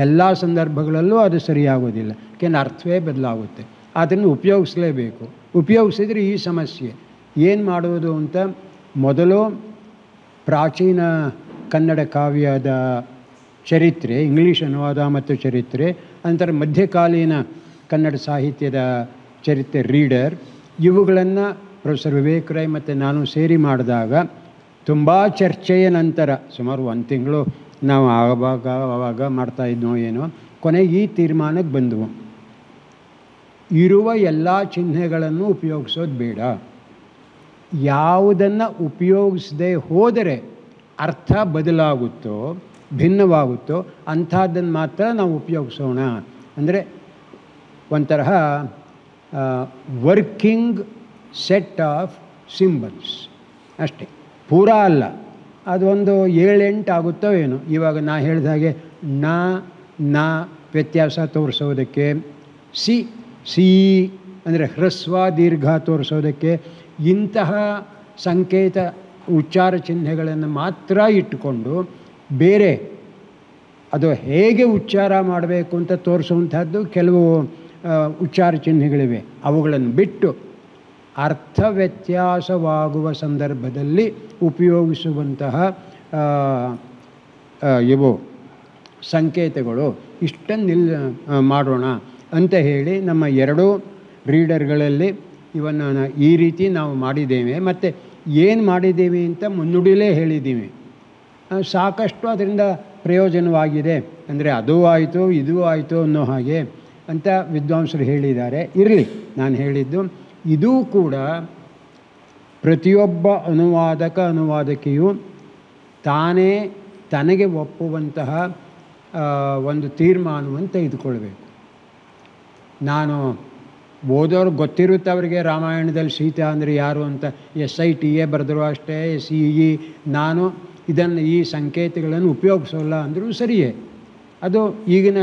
ಎಲ್ಲ ಸಂದರ್ಭಗಳಲ್ಲೂ ಅದು ಸರಿಯಾಗೋದಿಲ್ಲ, ಯಾಕೆಂದ್ರೆ ಅರ್ಥವೇ ಬದಲಾಗುತ್ತೆ. ಅದನ್ನು ಉಪಯೋಗಿಸಲೇಬೇಕು. ಉಪಯೋಗಿಸಿದರೆ ಈ ಸಮಸ್ಯೆ ಏನು ಮಾಡುವುದು ಅಂತ ಮೊದಲು ಪ್ರಾಚೀನ ಕನ್ನಡ ಕಾವ್ಯದ ಚರಿತ್ರೆ, ಇಂಗ್ಲೀಷ್ ಅನುವಾದ ಮತ್ತು ಚರಿತ್ರೆ, ನಂತರ ಮಧ್ಯಕಾಲೀನ ಕನ್ನಡ ಸಾಹಿತ್ಯದ ಚರಿತ್ರೆ ರೀಡರ್, ಇವುಗಳನ್ನು ಪ್ರೊಫೆಸರ್ ವಿವೇಕ್ ರಾಯ್ ಮತ್ತು ನಾನು ಸೇರಿ ಮಾಡಿದಾಗ ತುಂಬ ಚರ್ಚೆಯ ನಂತರ ಸುಮಾರು 1 ತಿಂಗಳು ನಾವು ಆವಾಗ ಮಾಡ್ತಾಯಿದ್ನೋ ಏನೋ, ಕೊನೆಗೆ ಈ ತೀರ್ಮಾನಕ್ಕೆ ಬಂದವು, ಇರುವ ಎಲ್ಲ ಚಿಹ್ನೆಗಳನ್ನು ಉಪಯೋಗಿಸೋದು ಬೇಡ. ಯಾವುದನ್ನು ಉಪಯೋಗಿಸದೆ ಹೋದರೆ ಅರ್ಥ ಬದಲಾಗುತ್ತೋ, ಭಿನ್ನವಾಗುತ್ತೋ ಅಂಥದ್ದನ್ನು ಮಾತ್ರ ನಾವು ಉಪಯೋಗಿಸೋಣ. ಅಂದರೆ ಒಂಥರ ವರ್ಕಿಂಗ್ ಸೆಟ್ ಆಫ್ ಸಿಂಬಲ್ಸ್ ಅಷ್ಟೇ, ಪೂರಾ ಅಲ್ಲ. ಅದೊಂದು 7-8 ಆಗುತ್ತೋ ಏನೋ. ಇವಾಗ ನಾ ಹೇಳಿದ ಹಾಗೆ ನ ವ್ಯತ್ಯಾಸ ತೋರಿಸೋದಕ್ಕೆ, ಸಿ ಅಂದರೆ ಹ್ರಸ್ವ ದೀರ್ಘ ತೋರಿಸೋದಕ್ಕೆ, ಇಂತಹ ಸಂಕೇತ ಉಚ್ಚಾರ ಚಿಹ್ನೆಗಳನ್ನು ಮಾತ್ರ ಇಟ್ಟುಕೊಂಡು ಬೇರೆ ಅದು ಹೇಗೆ ಉಚ್ಚಾರ ಮಾಡಬೇಕು ಅಂತ ತೋರಿಸುವಂಥದ್ದು ಕೆಲವು ಉಚ್ಚಾರ ಚಿಹ್ನೆಗಳಿವೆ. ಅವುಗಳನ್ನು ಬಿಟ್ಟು ಅರ್ಥ ವ್ಯತ್ಯಾಸವಾಗುವ ಸಂದರ್ಭದಲ್ಲಿ ಉಪಯೋಗಿಸುವಂತಹ ಇವು ಸಂಕೇತಗಳು ಇಷ್ಟನ್ನು ಮಾಡೋಣ ಅಂತ ಹೇಳಿ ನಮ್ಮ 2 ರೀಡರ್ಗಳಲ್ಲಿ ಇವನ್ನು ಈ ರೀತಿ ನಾವು ಮಾಡಿದ್ದೇವೆ. ಮತ್ತು ಏನು ಮಾಡಿದ್ದೇವೆ ಅಂತ ಮುನ್ನುಡಿಲೇ ಹೇಳಿದ್ದೀವಿ. ಸಾಕಷ್ಟು ಅದರಿಂದ ಪ್ರಯೋಜನವಾಗಿದೆ. ಅಂದರೆ ಅದೂ ಆಯಿತು ಇದೂ ಆಯಿತು ಅನ್ನೋ ಹಾಗೆ ಅಂತ ವಿದ್ವಾಂಸರು ಹೇಳಿದ್ದಾರೆ. ಇರಲಿ, ನಾನು ಹೇಳಿದ್ದು ಇದೂ ಕೂಡ ಪ್ರತಿಯೊಬ್ಬ ಅನುವಾದಕಿಯು ತಾನೇ ತನಗೆ ಒಪ್ಪುವಂತಹ ಒಂದು ತೀರ್ಮಾನವನ್ನು ತೆಗೆದುಕೊಳ್ಬೇಕು. ನಾನು ಓದೋರು ಗೊತ್ತಿರುತ್ತೆ ಅವರಿಗೆ ರಾಮಾಯಣದಲ್ಲಿ ಸೀತಾ ಅಂದರೆ ಯಾರು ಅಂತ, SITA ಬರೆದ್ರು ಅಷ್ಟೇ, SEE. ನಾನು ಈ ಸಂಕೇತಗಳನ್ನು ಉಪಯೋಗಿಸೋಲ್ಲ ಅಂದರೂ ಸರಿಯೇ, ಅದು ಈಗಿನ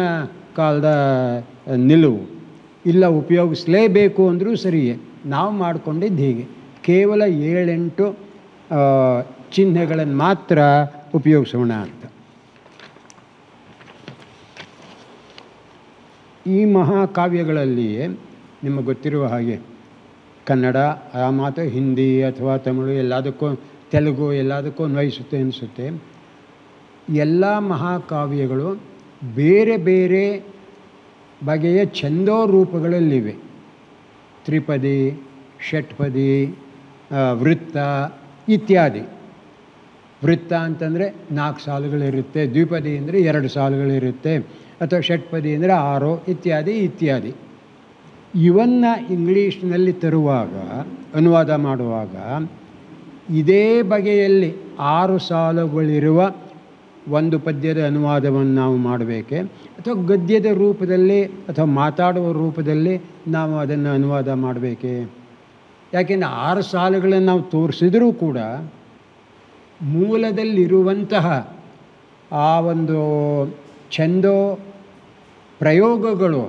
ಕಾಲದ ನಿಲುವು. ಇಲ್ಲ ಉಪಯೋಗಿಸಲೇಬೇಕು ಅಂದರೂ ಸರಿಯೇ. ನಾವು ಮಾಡಿಕೊಂಡಿದ್ದು ಹೀಗೆ, ಕೇವಲ 7-8 ಚಿಹ್ನೆಗಳನ್ನು ಮಾತ್ರ ಉಪಯೋಗಿಸೋಣ ಅಂತ. ಈ ಮಹಾಕಾವ್ಯಗಳಲ್ಲಿಯೇ ನಿಮಗೆ ಗೊತ್ತಿರುವ ಹಾಗೆ ಕನ್ನಡ ಆ ಮಾತು ಹಿಂದಿ ಅಥವಾ ತಮಿಳು ಎಲ್ಲದಕ್ಕೂ, ತೆಲುಗು ಎಲ್ಲದಕ್ಕೂ ಅನ್ವಯಿಸುತ್ತೆ ಅನಿಸುತ್ತೆ. ಎಲ್ಲ ಮಹಾಕಾವ್ಯಗಳು ಬೇರೆ ಬೇರೆ ಬಗೆಯ ಛಂದೋ ರೂಪಗಳಲ್ಲಿವೆ. ತ್ರಿಪದಿ, ಷಟ್ಪದಿ, ವೃತ್ತ ಇತ್ಯಾದಿ. ವೃತ್ತ ಅಂತಂದರೆ 4 ಸಾಲುಗಳಿರುತ್ತೆ, ದ್ವಿಪದಿ ಅಂದರೆ 2 ಸಾಲುಗಳಿರುತ್ತೆ, ಅಥವಾ ಷಟ್ಪದಿ ಅಂದರೆ 6 ಇತ್ಯಾದಿ ಇತ್ಯಾದಿ. ಇವನ್ನು ಇಂಗ್ಲೀಷ್ನಲ್ಲಿ ತರುವಾಗ, ಅನುವಾದ ಮಾಡುವಾಗ ಇದೇ ಬಗೆಯಲ್ಲಿ 6 ಸಾಲುಗಳಿರುವ ಒಂದು ಪದ್ಯದ ಅನುವಾದವನ್ನು ನಾವು ಮಾಡಬೇಕೆ, ಅಥವಾ ಗದ್ಯದ ರೂಪದಲ್ಲಿ ಅಥವಾ ಮಾತಾಡುವ ರೂಪದಲ್ಲಿ ನಾವು ಅದನ್ನು ಅನುವಾದ ಮಾಡಬೇಕೆ? ಯಾಕೆಂದರೆ 6 ಸಾಲುಗಳನ್ನು ನಾವು ತೋರಿಸಿದರೂ ಕೂಡ ಮೂಲದಲ್ಲಿರುವಂತಹ ಆ ಒಂದು ಛಂದೋ ಪ್ರಯೋಗಗಳು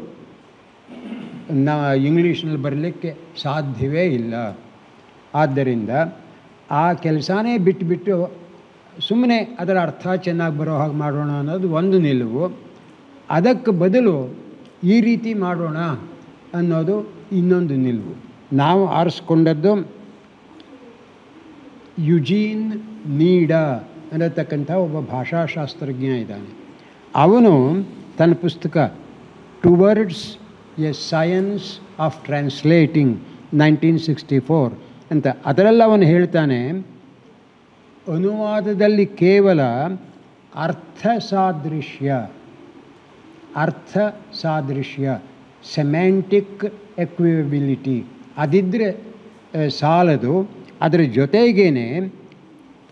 ಇಂಗ್ಲೀಷ್ನಲ್ಲಿ ಬರಲಿಕ್ಕೆ ಸಾಧ್ಯವೇ ಇಲ್ಲ. ಆದ್ದರಿಂದ ಆ ಕೆಲಸನೇ ಬಿಟ್ಟು ಸುಮ್ಮನೆ ಅದರ ಅರ್ಥ ಚೆನ್ನಾಗಿ ಬರೋ ಹಾಗೆ ಮಾಡೋಣ ಅನ್ನೋದು ಒಂದು ನಿಲುವು. ಅದಕ್ಕೆ ಬದಲು ಈ ರೀತಿ ಮಾಡೋಣ ಅನ್ನೋದು ಇನ್ನೊಂದು ನಿಲುವು. ನಾವು ಆರಿಸ್ಕೊಂಡದ್ದು ಯುಜೀನ್ ನೀಡಾ ಅನ್ನತಕ್ಕಂಥ ಒಬ್ಬ ಭಾಷಾಶಾಸ್ತ್ರಜ್ಞ ಇದ್ದಾನೆ. ಅವನು ತನ್ನ ಪುಸ್ತಕ towards A science of translating 1964 ಅಂತ, ಅದರಲ್ಲಿ ಅವನು ಹೇಳ್ತಾನೆ, ಅನುವಾದದಲ್ಲಿ ಕೇವಲ ಅರ್ಥ ಸಾದೃಶ್ಯ ಸೆಮ್ಯಾಂಟಿಕ್ ಎಕ್ವಿಬಿಲಿಟಿ ಅದಿದ್ದರೆ ಸಾಲದು. ಅದರ ಜೊತೆಗೇನೆ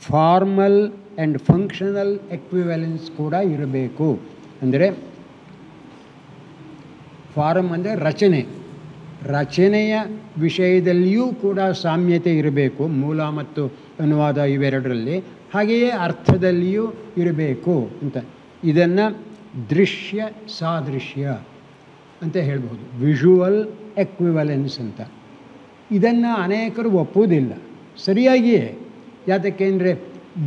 ಫಾರ್ಮಲ್ ಆ್ಯಂಡ್ ಫಂಕ್ಷನಲ್ ಎಕ್ವಿವೆಲೆನ್ಸ್ ಕೂಡ ಇರಬೇಕು. ಅಂದರೆ ಫಾರಮ್ ಅಂದರೆ ರಚನೆಯ ವಿಷಯದಲ್ಲಿಯೂ ಕೂಡ ಸಾಮ್ಯತೆ ಇರಬೇಕು, ಮೂಲ ಮತ್ತು ಅನುವಾದ ಇವೆರಡರಲ್ಲಿ. ಹಾಗೆಯೇ ಅರ್ಥದಲ್ಲಿಯೂ ಇರಬೇಕು ಅಂತ. ಇದನ್ನು ದೃಶ್ಯ ಸಾದೃಶ್ಯ ಅಂತ ಹೇಳ್ಬೋದು, ವಿಷುವಲ್ ಎಕ್ವಿವಲೆನ್ಸ್ ಅಂತ. ಇದನ್ನು ಅನೇಕರು ಒಪ್ಪುವುದಿಲ್ಲ ಸರಿಯಾಗಿಯೇ. ಯಾತಕ್ಕೆಂದರೆ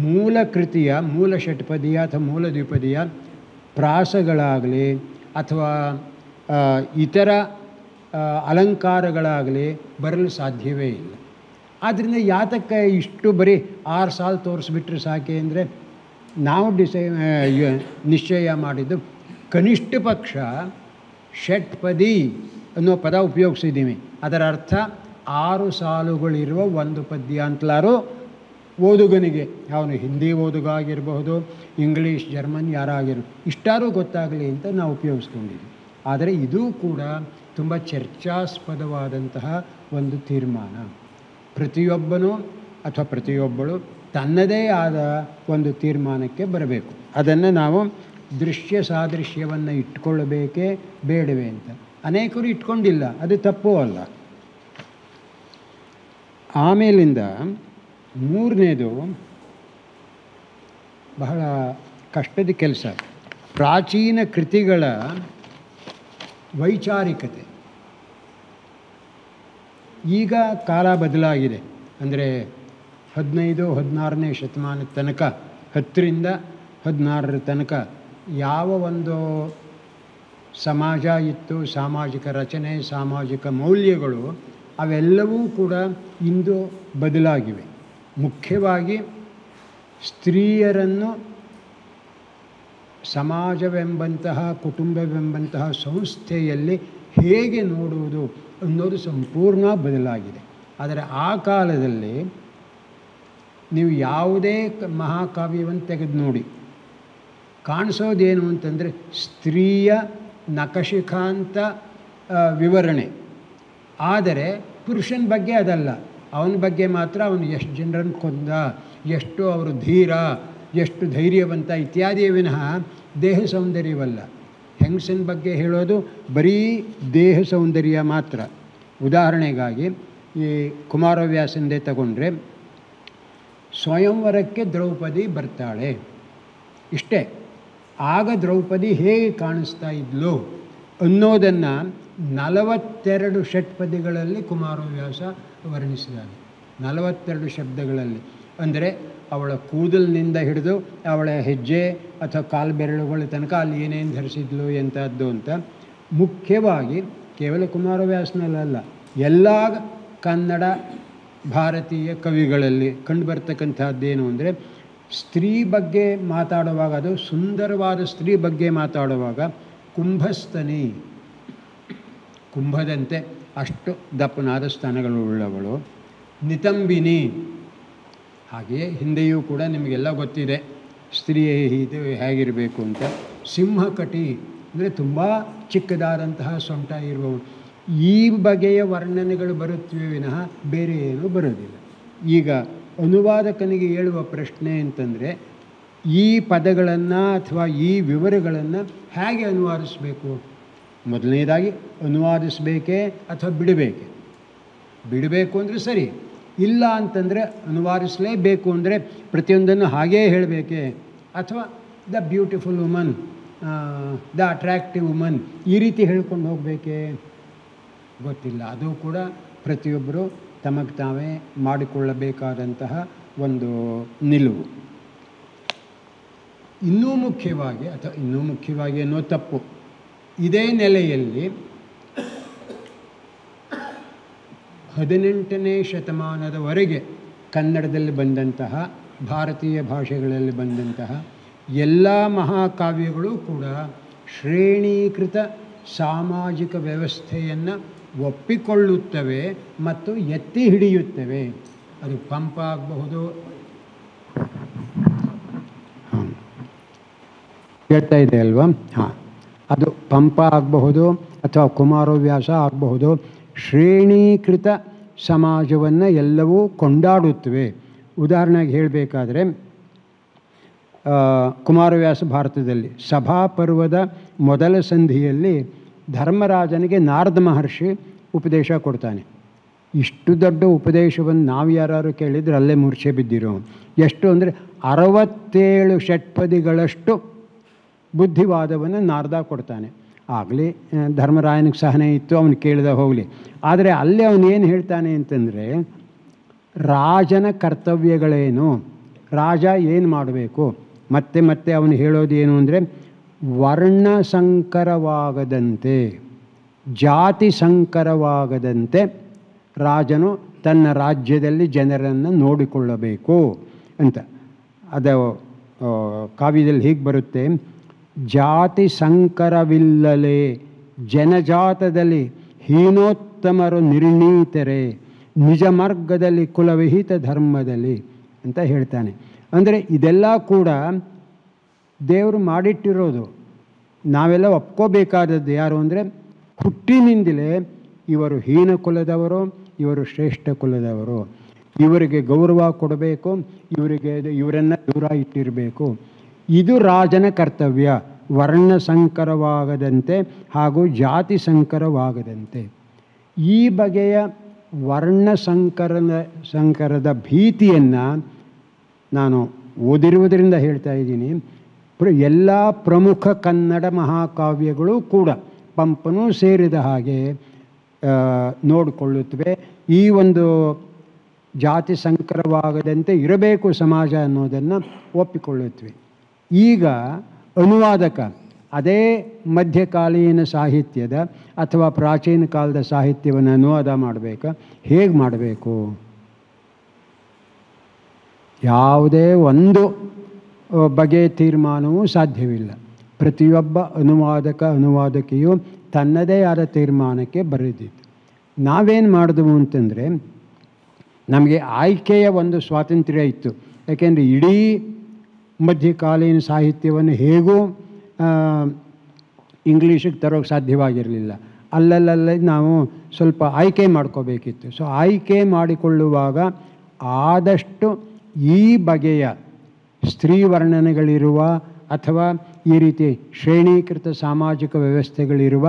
ಮೂಲ ಕೃತಿಯ, ಮೂಲ ಷಟ್ಪದಿಯ ಅಥವಾ ಮೂಲ ದ್ವಿಪದಿಯ ಪ್ರಾಸಗಳಾಗಲಿ ಅಥವಾ ಇತರ ಅಲಂಕಾರಗಳಾಗಲಿ ಬರಲು ಸಾಧ್ಯವೇ ಇಲ್ಲ. ಆದ್ದರಿಂದ ಯಾತಕ್ಕೆ ಇಷ್ಟು ಬರೀ 6 ಸಾಲು ತೋರಿಸ್ಬಿಟ್ರೆ ಸಾಕೆ ಅಂದರೆ, ನಾವು ನಿಶ್ಚಯ ಮಾಡಿದ್ದು ಕನಿಷ್ಠ ಪಕ್ಷ ಷಟ್ಪದಿ ಅನ್ನೋ ಪದ ಉಪಯೋಗಿಸಿದ್ದೀವಿ. ಅದರ ಅರ್ಥ 6 ಸಾಲುಗಳಿರುವ ಒಂದು ಪದ್ಯ ಅಂತಲಾರು ಓದುಗನಿಗೆ, ಅವನು ಹಿಂದಿ ಓದುಗ ಆಗಿರಬಹುದು, ಇಂಗ್ಲೀಷ್ ಜರ್ಮನ್ ಯಾರಾಗಿರ್ಬೋದು, ಇಷ್ಟಾರು ಗೊತ್ತಾಗಲಿ ಅಂತ ನಾವು ಉಪಯೋಗಿಸ್ಕೊಂಡಿದ್ದೀವಿ. ಆದರೆ ಇದೂ ಕೂಡ ತುಂಬ ಚರ್ಚಾಸ್ಪದವಾದಂತಹ ಒಂದು ತೀರ್ಮಾನ. ಪ್ರತಿಯೊಬ್ಬನೂ ಅಥವಾ ಪ್ರತಿಯೊಬ್ಬಳು ತನ್ನದೇ ಆದ ಒಂದು ತೀರ್ಮಾನಕ್ಕೆ ಬರಬೇಕು. ಅದನ್ನು ನಾವು ದೃಶ್ಯ ಸಾದೃಶ್ಯವನ್ನು ಇಟ್ಕೊಳ್ಳಬೇಕೇ ಬೇಡವೇ ಅಂತ ಅನೇಕರು ಇಟ್ಕೊಂಡಿಲ್ಲ, ಅದು ತಪ್ಪೂ ಅಲ್ಲ. ಆಮೇಲಿಂದ 3ನೇದು ಬಹಳ ಕಷ್ಟದ ಕೆಲಸ, ಪ್ರಾಚೀನ ಕೃತಿಗಳ ವೈಚಾರಿಕತೆ. ಈಗ ಕಾಲ ಬದಲಾಗಿದೆ. ಅಂದರೆ 15-16ನೇ ಶತಮಾನದ ತನಕ, 10ರಿಂದ 16ರ ತನಕ ಯಾವ ಒಂದು ಸಮಾಜ ಇತ್ತು, ಸಾಮಾಜಿಕ ರಚನೆ, ಸಾಮಾಜಿಕ ಮೌಲ್ಯಗಳು, ಅವೆಲ್ಲವೂ ಕೂಡ ಇಂದು ಬದಲಾಗಿವೆ. ಮುಖ್ಯವಾಗಿ ಸ್ತ್ರೀಯರನ್ನು ಸಮಾಜವೆಂಬಂತಹ, ಕುಟುಂಬವೆಂಬಂತಹ ಸಂಸ್ಥೆಯಲ್ಲಿ ಹೇಗೆ ನೋಡುವುದು ಅನ್ನೋದು ಸಂಪೂರ್ಣ ಬದಲಾಗಿದೆ. ಆದರೆ ಆ ಕಾಲದಲ್ಲಿ ನೀವು ಯಾವುದೇ ಮಹಾಕಾವ್ಯವನ್ನು ತೆಗೆದು ನೋಡಿ, ಕಾಣಿಸೋದೇನು ಅಂತಂದರೆ ಸ್ತ್ರೀಯ ನಖಶಿಖಾಂತ ವಿವರಣೆ. ಆದರೆ ಪುರುಷನ ಬಗ್ಗೆ ಅದಲ್ಲ. ಅವನ ಬಗ್ಗೆ ಮಾತ್ರ ಅವನು ಎಷ್ಟು ಜನರನ್ನು ಕೊಂದ, ಎಷ್ಟು ಅವರು ಧೀರ, ಎಷ್ಟು ಧೈರ್ಯವಂತ ಇತ್ಯಾದಿಯ ವಿನಃ ದೇಹ ಸೌಂದರ್ಯವಲ್ಲ. ಹೆಂಗಸನ ಬಗ್ಗೆ ಹೇಳೋದು ಬರೀ ದೇಹ ಸೌಂದರ್ಯ ಮಾತ್ರ. ಉದಾಹರಣೆಗಾಗಿ ಈ ಕುಮಾರವ್ಯಾಸಂದೇ ತಗೊಂಡ್ರೆ, ಸ್ವಯಂವರಕ್ಕೆ ದ್ರೌಪದಿ ಬರ್ತಾಳೆ, ಇಷ್ಟೇ. ಆಗ ದ್ರೌಪದಿ ಹೇಗೆ ಕಾಣಿಸ್ತಾ ಇದ್ಲು ಅನ್ನೋದನ್ನು 42 ಷಟ್ಪದಿಗಳಲ್ಲಿ ಕುಮಾರವ್ಯಾಸ ವರ್ಣಿಸಿದ್ದಾನೆ. 42 ಶಬ್ದಗಳಲ್ಲಿ. ಅಂದರೆ ಅವಳ ಕೂದಲಿನಿಂದ ಹಿಡಿದು ಅವಳ ಹೆಜ್ಜೆ ಅಥವಾ ಕಾಲ್ಬೆರಳುಗಳ ತನಕ ಅಲ್ಲಿ ಏನೇನು ಧರಿಸಿದ್ಲು ಎಂಥದ್ದು ಅಂತ. ಮುಖ್ಯವಾಗಿ ಕೇವಲ ಕುಮಾರವ್ಯಾಸನಲ್ಲ, ಎಲ್ಲ ಕನ್ನಡ ಭಾರತೀಯ ಕವಿಗಳಲ್ಲಿ ಕಂಡುಬರ್ತಕ್ಕಂಥದ್ದೇನು ಅಂದರೆ, ಸ್ತ್ರೀ ಬಗ್ಗೆ ಮಾತಾಡುವಾಗ, ಅದು ಸುಂದರವಾದ ಸ್ತ್ರೀ ಬಗ್ಗೆ ಮಾತಾಡುವಾಗ ಕುಂಭಸ್ತನಿ, ಕುಂಭದಂತೆ ಅಷ್ಟು ದಪ್ಪನಾದ ಸ್ತನಗಳು ಉಳ್ಳವಳು, ನಿತಂಬಿನಿ, ಹಾಗೆಯೇ ಹಿಂದೆಯೂ ಕೂಡ ನಿಮಗೆಲ್ಲ ಗೊತ್ತಿದೆ ಸ್ತ್ರೀಯ ಇದು ಹೇಗಿರಬೇಕು ಅಂತ. ಸಿಂಹಕಟಿ ಅಂದರೆ ತುಂಬ ಚಿಕ್ಕದಾದಂತಹ ಸೊಂಟ ಇರುವವಳು. ಈ ಬಗೆಯ ವರ್ಣನೆಗಳು ಬರುತ್ತವೆ ವಿನಃ ಬೇರೆ ಏನೂ ಬರೋದಿಲ್ಲ. ಈಗ ಅನುವಾದಕನಿಗೆ ಹೇಳುವ ಪ್ರಶ್ನೆ ಅಂತಂದರೆ, ಈ ಪದಗಳನ್ನು ಅಥವಾ ಈ ವಿವರಗಳನ್ನು ಹೇಗೆ ಅನುವಾದಿಸಬೇಕು? ಮೊದಲನೇದಾಗಿ ಅನುವಾದಿಸಬೇಕೇ ಅಥವಾ ಬಿಡಬೇಕೆ? ಬಿಡಬೇಕು ಅಂದರೆ ಸರಿ, ಇಲ್ಲ ಅಂತಂದರೆ ಅನುವಾದಿಸಲೇಬೇಕು ಅಂದರೆ ಪ್ರತಿಯೊಂದನ್ನು ಹಾಗೇ ಹೇಳಬೇಕೆ? ಅಥವಾ the beautiful woman, the attractive woman, ಈ ರೀತಿ ಹೇಳ್ಕೊಂಡು ಹೋಗಬೇಕೇ? ಗೊತ್ತಿಲ್ಲ. ಅದು ಕೂಡ ಪ್ರತಿಯೊಬ್ಬರು ತಮಗೆ ತಾವೇ ಮಾಡಿಕೊಳ್ಳಬೇಕಾದಂತಹ ಒಂದು ನಿಲುವು. ಇನ್ನೂ ಮುಖ್ಯವಾಗಿ ಅನ್ನೋ ತಪ್ಪು, ಇದೇ ನೆಲೆಯಲ್ಲಿ 18ನೇ ಶತಮಾನದವರೆಗೆ ಕನ್ನಡದಲ್ಲಿ ಬಂದಂತಹ, ಭಾರತೀಯ ಭಾಷೆಗಳಲ್ಲಿ ಬಂದಂತಹ ಎಲ್ಲ ಮಹಾಕಾವ್ಯಗಳು ಕೂಡ ಶ್ರೇಣೀಕೃತ ಸಾಮಾಜಿಕ ವ್ಯವಸ್ಥೆಯನ್ನು ಒಪ್ಪಿಕೊಳ್ಳುತ್ತವೆ ಮತ್ತು ಎತ್ತಿ ಹಿಡಿಯುತ್ತವೆ. ಅದು ಪಂಪ ಆಗಬಹುದು, ಹೇಳ್ತಾ ಇದೆ ಅಲ್ವಾ? ಹಾಂ, ಅದು ಪಂಪ ಆಗಬಹುದು ಅಥವಾ ಕುಮಾರವ್ಯಾಸ ಆಗಬಹುದು. ಶ್ರೇಣೀಕೃತ ಸಮಾಜವನ್ನು ಎಲ್ಲವೂ ಕೊಂಡಾಡುತ್ತವೆ. ಉದಾಹರಣೆಗೆ ಹೇಳಬೇಕಾದ್ರೆ, ಕುಮಾರವ್ಯಾಸ ಭಾರತದಲ್ಲಿ ಸಭಾಪರ್ವದ ಮೊದಲ ಸಂಧಿಯಲ್ಲಿ ಧರ್ಮರಾಜನಿಗೆ ನಾರದ ಮಹರ್ಷಿ ಉಪದೇಶ ಕೊಡ್ತಾನೆ. ಇಷ್ಟು ದೊಡ್ಡ ಉಪದೇಶವನ್ನು ನಾವು ಯಾರು ಕೇಳಿದರೆ ಅಲ್ಲೇ ಮೂರ್ಛೆ ಬಿದ್ದಿರೋ. ಎಷ್ಟು ಅಂದರೆ 67 ಷಟ್ಪದಿಗಳಷ್ಟು ಬುದ್ಧಿವಾದವನ್ನು ನಾರದ ಕೊಡ್ತಾನೆ. ಆಗಲಿ ಧರ್ಮರಾಯನಿಗೆ ಸಹನೆ ಇತ್ತು, ಅವನು ಕೇಳಿದ ಹೋಗಲಿ. ಆದರೆ ಅಲ್ಲೇ ಅವನು ಏನು ಹೇಳ್ತಾನೆ ಅಂತಂದರೆ, ರಾಜನ ಕರ್ತವ್ಯಗಳೇನು, ರಾಜ ಏನು ಮಾಡಬೇಕು, ಮತ್ತೆ ಅವನು ಹೇಳೋದೇನು ಅಂದರೆ, ವರ್ಣ ಸಂಕರವಾಗದಂತೆ, ಜಾತಿ ಸಂಕರವಾಗದಂತೆ ರಾಜನು ತನ್ನ ರಾಜ್ಯದಲ್ಲಿ ಜನರನ್ನು ನೋಡಿಕೊಳ್ಳಬೇಕು ಅಂತ. ಅದು ಕಾವ್ಯದಲ್ಲಿ ಹೀಗೆ ಬರುತ್ತೆ: ಜಾತಿ ಸಂಕರವಿಲ್ಲಲೇ ಜನಜಾತದಲ್ಲಿ ಹೀನೋತ್ತಮರು ನಿರ್ಣೀತರೆ ನಿಜ ಮಾರ್ಗದಲ್ಲಿ ಕುಲವಿಹಿತ ಧರ್ಮದಲ್ಲಿ ಅಂತ ಹೇಳ್ತಾನೆ. ಅಂದರೆ ಇದೆಲ್ಲ ಕೂಡ ದೇವರು ಮಾಡಿಟ್ಟಿರೋದು. ನಾವೆಲ್ಲ ಒಪ್ಕೋಬೇಕಾದದ್ದು ಯಾರು ಅಂದರೆ, ಹುಟ್ಟಿನಿಂದಲೇ ಇವರು ಹೀನ ಕುಲದವರು, ಇವರು ಶ್ರೇಷ್ಠ ಕುಲದವರು, ಇವರಿಗೆ ಗೌರವ ಕೊಡಬೇಕು, ಇವರನ್ನು ದೂರ ಇಟ್ಟಿರಬೇಕು. ಇದು ರಾಜನ ಕರ್ತವ್ಯ, ವರ್ಣ ಸಂಕರವಾಗದಂತೆ ಹಾಗೂ ಜಾತಿ ಸಂಕರವಾಗದಂತೆ. ಈ ಬಗೆಯ ವರ್ಣ ಸಂಕರದ ಭೀತಿಯನ್ನು ನಾನು ಓದಿರುವುದರಿಂದ ಹೇಳ್ತಾ ಇದ್ದೀನಿ. ಎಲ್ಲ ಪ್ರಮುಖ ಕನ್ನಡ ಮಹಾಕಾವ್ಯಗಳು ಕೂಡ ಪಂಪನೂ ಸೇರಿದ ಹಾಗೆ ನೋಡಿಕೊಳ್ಳುತ್ತವೆ. ಈ ಒಂದು ಜಾತಿ ಸಂಕರವಾಗದಂತೆ ಇರಬೇಕು ಸಮಾಜ ಅನ್ನೋದನ್ನು ಒಪ್ಪಿಕೊಳ್ಳುತ್ತವೆ. ಈಗ ಅನುವಾದಕ ಅದೇ ಮಧ್ಯಕಾಲೀನ ಸಾಹಿತ್ಯದ ಅಥವಾ ಪ್ರಾಚೀನ ಕಾಲದ ಸಾಹಿತ್ಯವನ್ನು ಅನುವಾದ ಮಾಡಬೇಕಾ? ಹೇಗೆ ಮಾಡಬೇಕು? ಯಾವುದೇ ಒಂದು ಬಗೆಯ ತೀರ್ಮಾನವೂ ಸಾಧ್ಯವಿಲ್ಲ. ಪ್ರತಿಯೊಬ್ಬ ಅನುವಾದಕಿಯು ತನ್ನದೇ ಆದ ತೀರ್ಮಾನಕ್ಕೆ ಬರೆದಿತ್ತು. ನಾವೇನು ಮಾಡಿದೆವು ಅಂತಂದರೆ, ನಮಗೆ ಆಯ್ಕೆಯ ಒಂದು ಸ್ವಾತಂತ್ರ್ಯ ಇತ್ತು. ಯಾಕೆಂದರೆ ಇಡೀ ಮಧ್ಯಕಾಲೀನ ಸಾಹಿತ್ಯವನ್ನು ಹೇಗೂ ಇಂಗ್ಲೀಷಿಗೆ ತರೋಕ್ಕೆ ಸಾಧ್ಯವಾಗಿರಲಿಲ್ಲ. ಅಲ್ಲಲ್ಲೇ ನಾವು ಸ್ವಲ್ಪ ಆಯ್ಕೆ ಮಾಡ್ಕೋಬೇಕಿತ್ತು. ಸೊ ಆಯ್ಕೆ ಮಾಡಿಕೊಳ್ಳುವಾಗ ಆದಷ್ಟು ಈ ಬಗೆಯ ಸ್ತ್ರೀ ವರ್ಣನೆಗಳಿರುವ ಅಥವಾ ಈ ರೀತಿ ಶ್ರೇಣೀಕೃತ ಸಾಮಾಜಿಕ ವ್ಯವಸ್ಥೆಗಳಿರುವ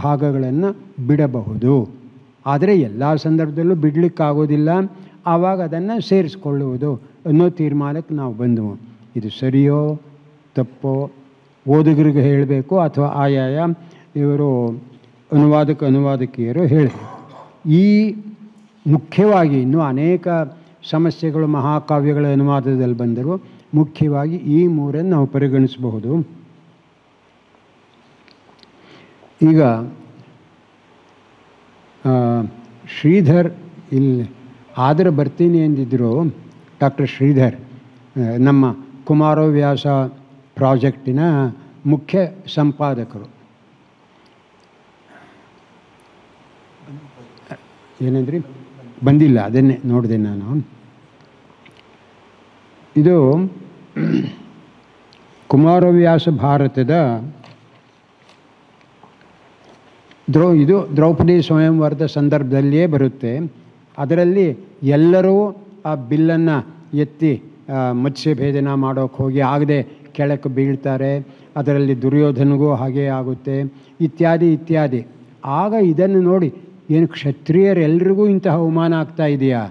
ಭಾಗಗಳನ್ನು ಬಿಡಬಹುದು. ಆದರೆ ಎಲ್ಲ ಸಂದರ್ಭದಲ್ಲೂ ಬಿಡಲಿಕ್ಕಾಗೋದಿಲ್ಲ. ಆವಾಗ ಅದನ್ನು ಸೇರಿಸ್ಕೊಳ್ಳುವುದು ಅನ್ನೋ ತೀರ್ಮಾನಕ್ಕೆ ನಾವು ಬಂದವು. ಇದು ಸರಿಯೋ ತಪ್ಪೋ ಓದುಗರಿಗೆ ಹೇಳಬೇಕು ಅಥವಾ ಆಯಾಯ ಇವರು ಅನುವಾದಕಿಯರು ಹೇಳಬೇಕು. ಈ ಮುಖ್ಯವಾಗಿ ಇನ್ನೂ ಅನೇಕ ಸಮಸ್ಯೆಗಳು ಮಹಾಕಾವ್ಯಗಳ ಅನುವಾದದಲ್ಲಿ ಬಂದರೂ ಮುಖ್ಯವಾಗಿ ಈ ಮೂರನ್ನು ನಾವು ಪರಿಗಣಿಸಬಹುದು. ಈಗ ಶ್ರೀಧರ್ ಇಲ್ಲಿ ಆದರೆ ಬರ್ತೀನಿ ಎಂದಿದ್ದರು. ಡಾಕ್ಟರ್ ಶ್ರೀಧರ್ ನಮ್ಮ ಕುಮಾರವ್ಯಾಸ ಪ್ರಾಜೆಕ್ಟಿನ ಮುಖ್ಯ ಸಂಪಾದಕರು. ಏನಂದ್ರಿ? ಬಂದಿಲ್ಲ, ಅದನ್ನೇ ನೋಡಿದೆ ನಾನು. ಇದು ಕುಮಾರವ್ಯಾಸ ಭಾರತದ ಇದು ದ್ರೌಪದಿ ಸ್ವಯಂವರದ ಸಂದರ್ಭದಲ್ಲಿಯೇ ಬರುತ್ತೆ. ಅದರಲ್ಲಿ ಎಲ್ಲರೂ ಆ ಬಿಲ್ಲನ್ನು ಎತ್ತಿ ಮತ್ಸ್ಯಭೇದನ ಮಾಡೋಕ್ಕೆ ಹೋಗಿ ಆಗದೆ ಕೆಳಕ್ಕೆ ಬೀಳ್ತಾರೆ. ಅದರಲ್ಲಿ ದುರ್ಯೋಧನಿಗೂ ಹಾಗೇ ಆಗುತ್ತೆ, ಇತ್ಯಾದಿ ಇತ್ಯಾದಿ. ಆಗ ಇದನ್ನು ನೋಡಿ ಏನು ಕ್ಷತ್ರಿಯರೆಲ್ಲರಿಗೂ ಇಂತಹ ಅವಮಾನ ಆಗ್ತಾ ಇದೆಯಾ?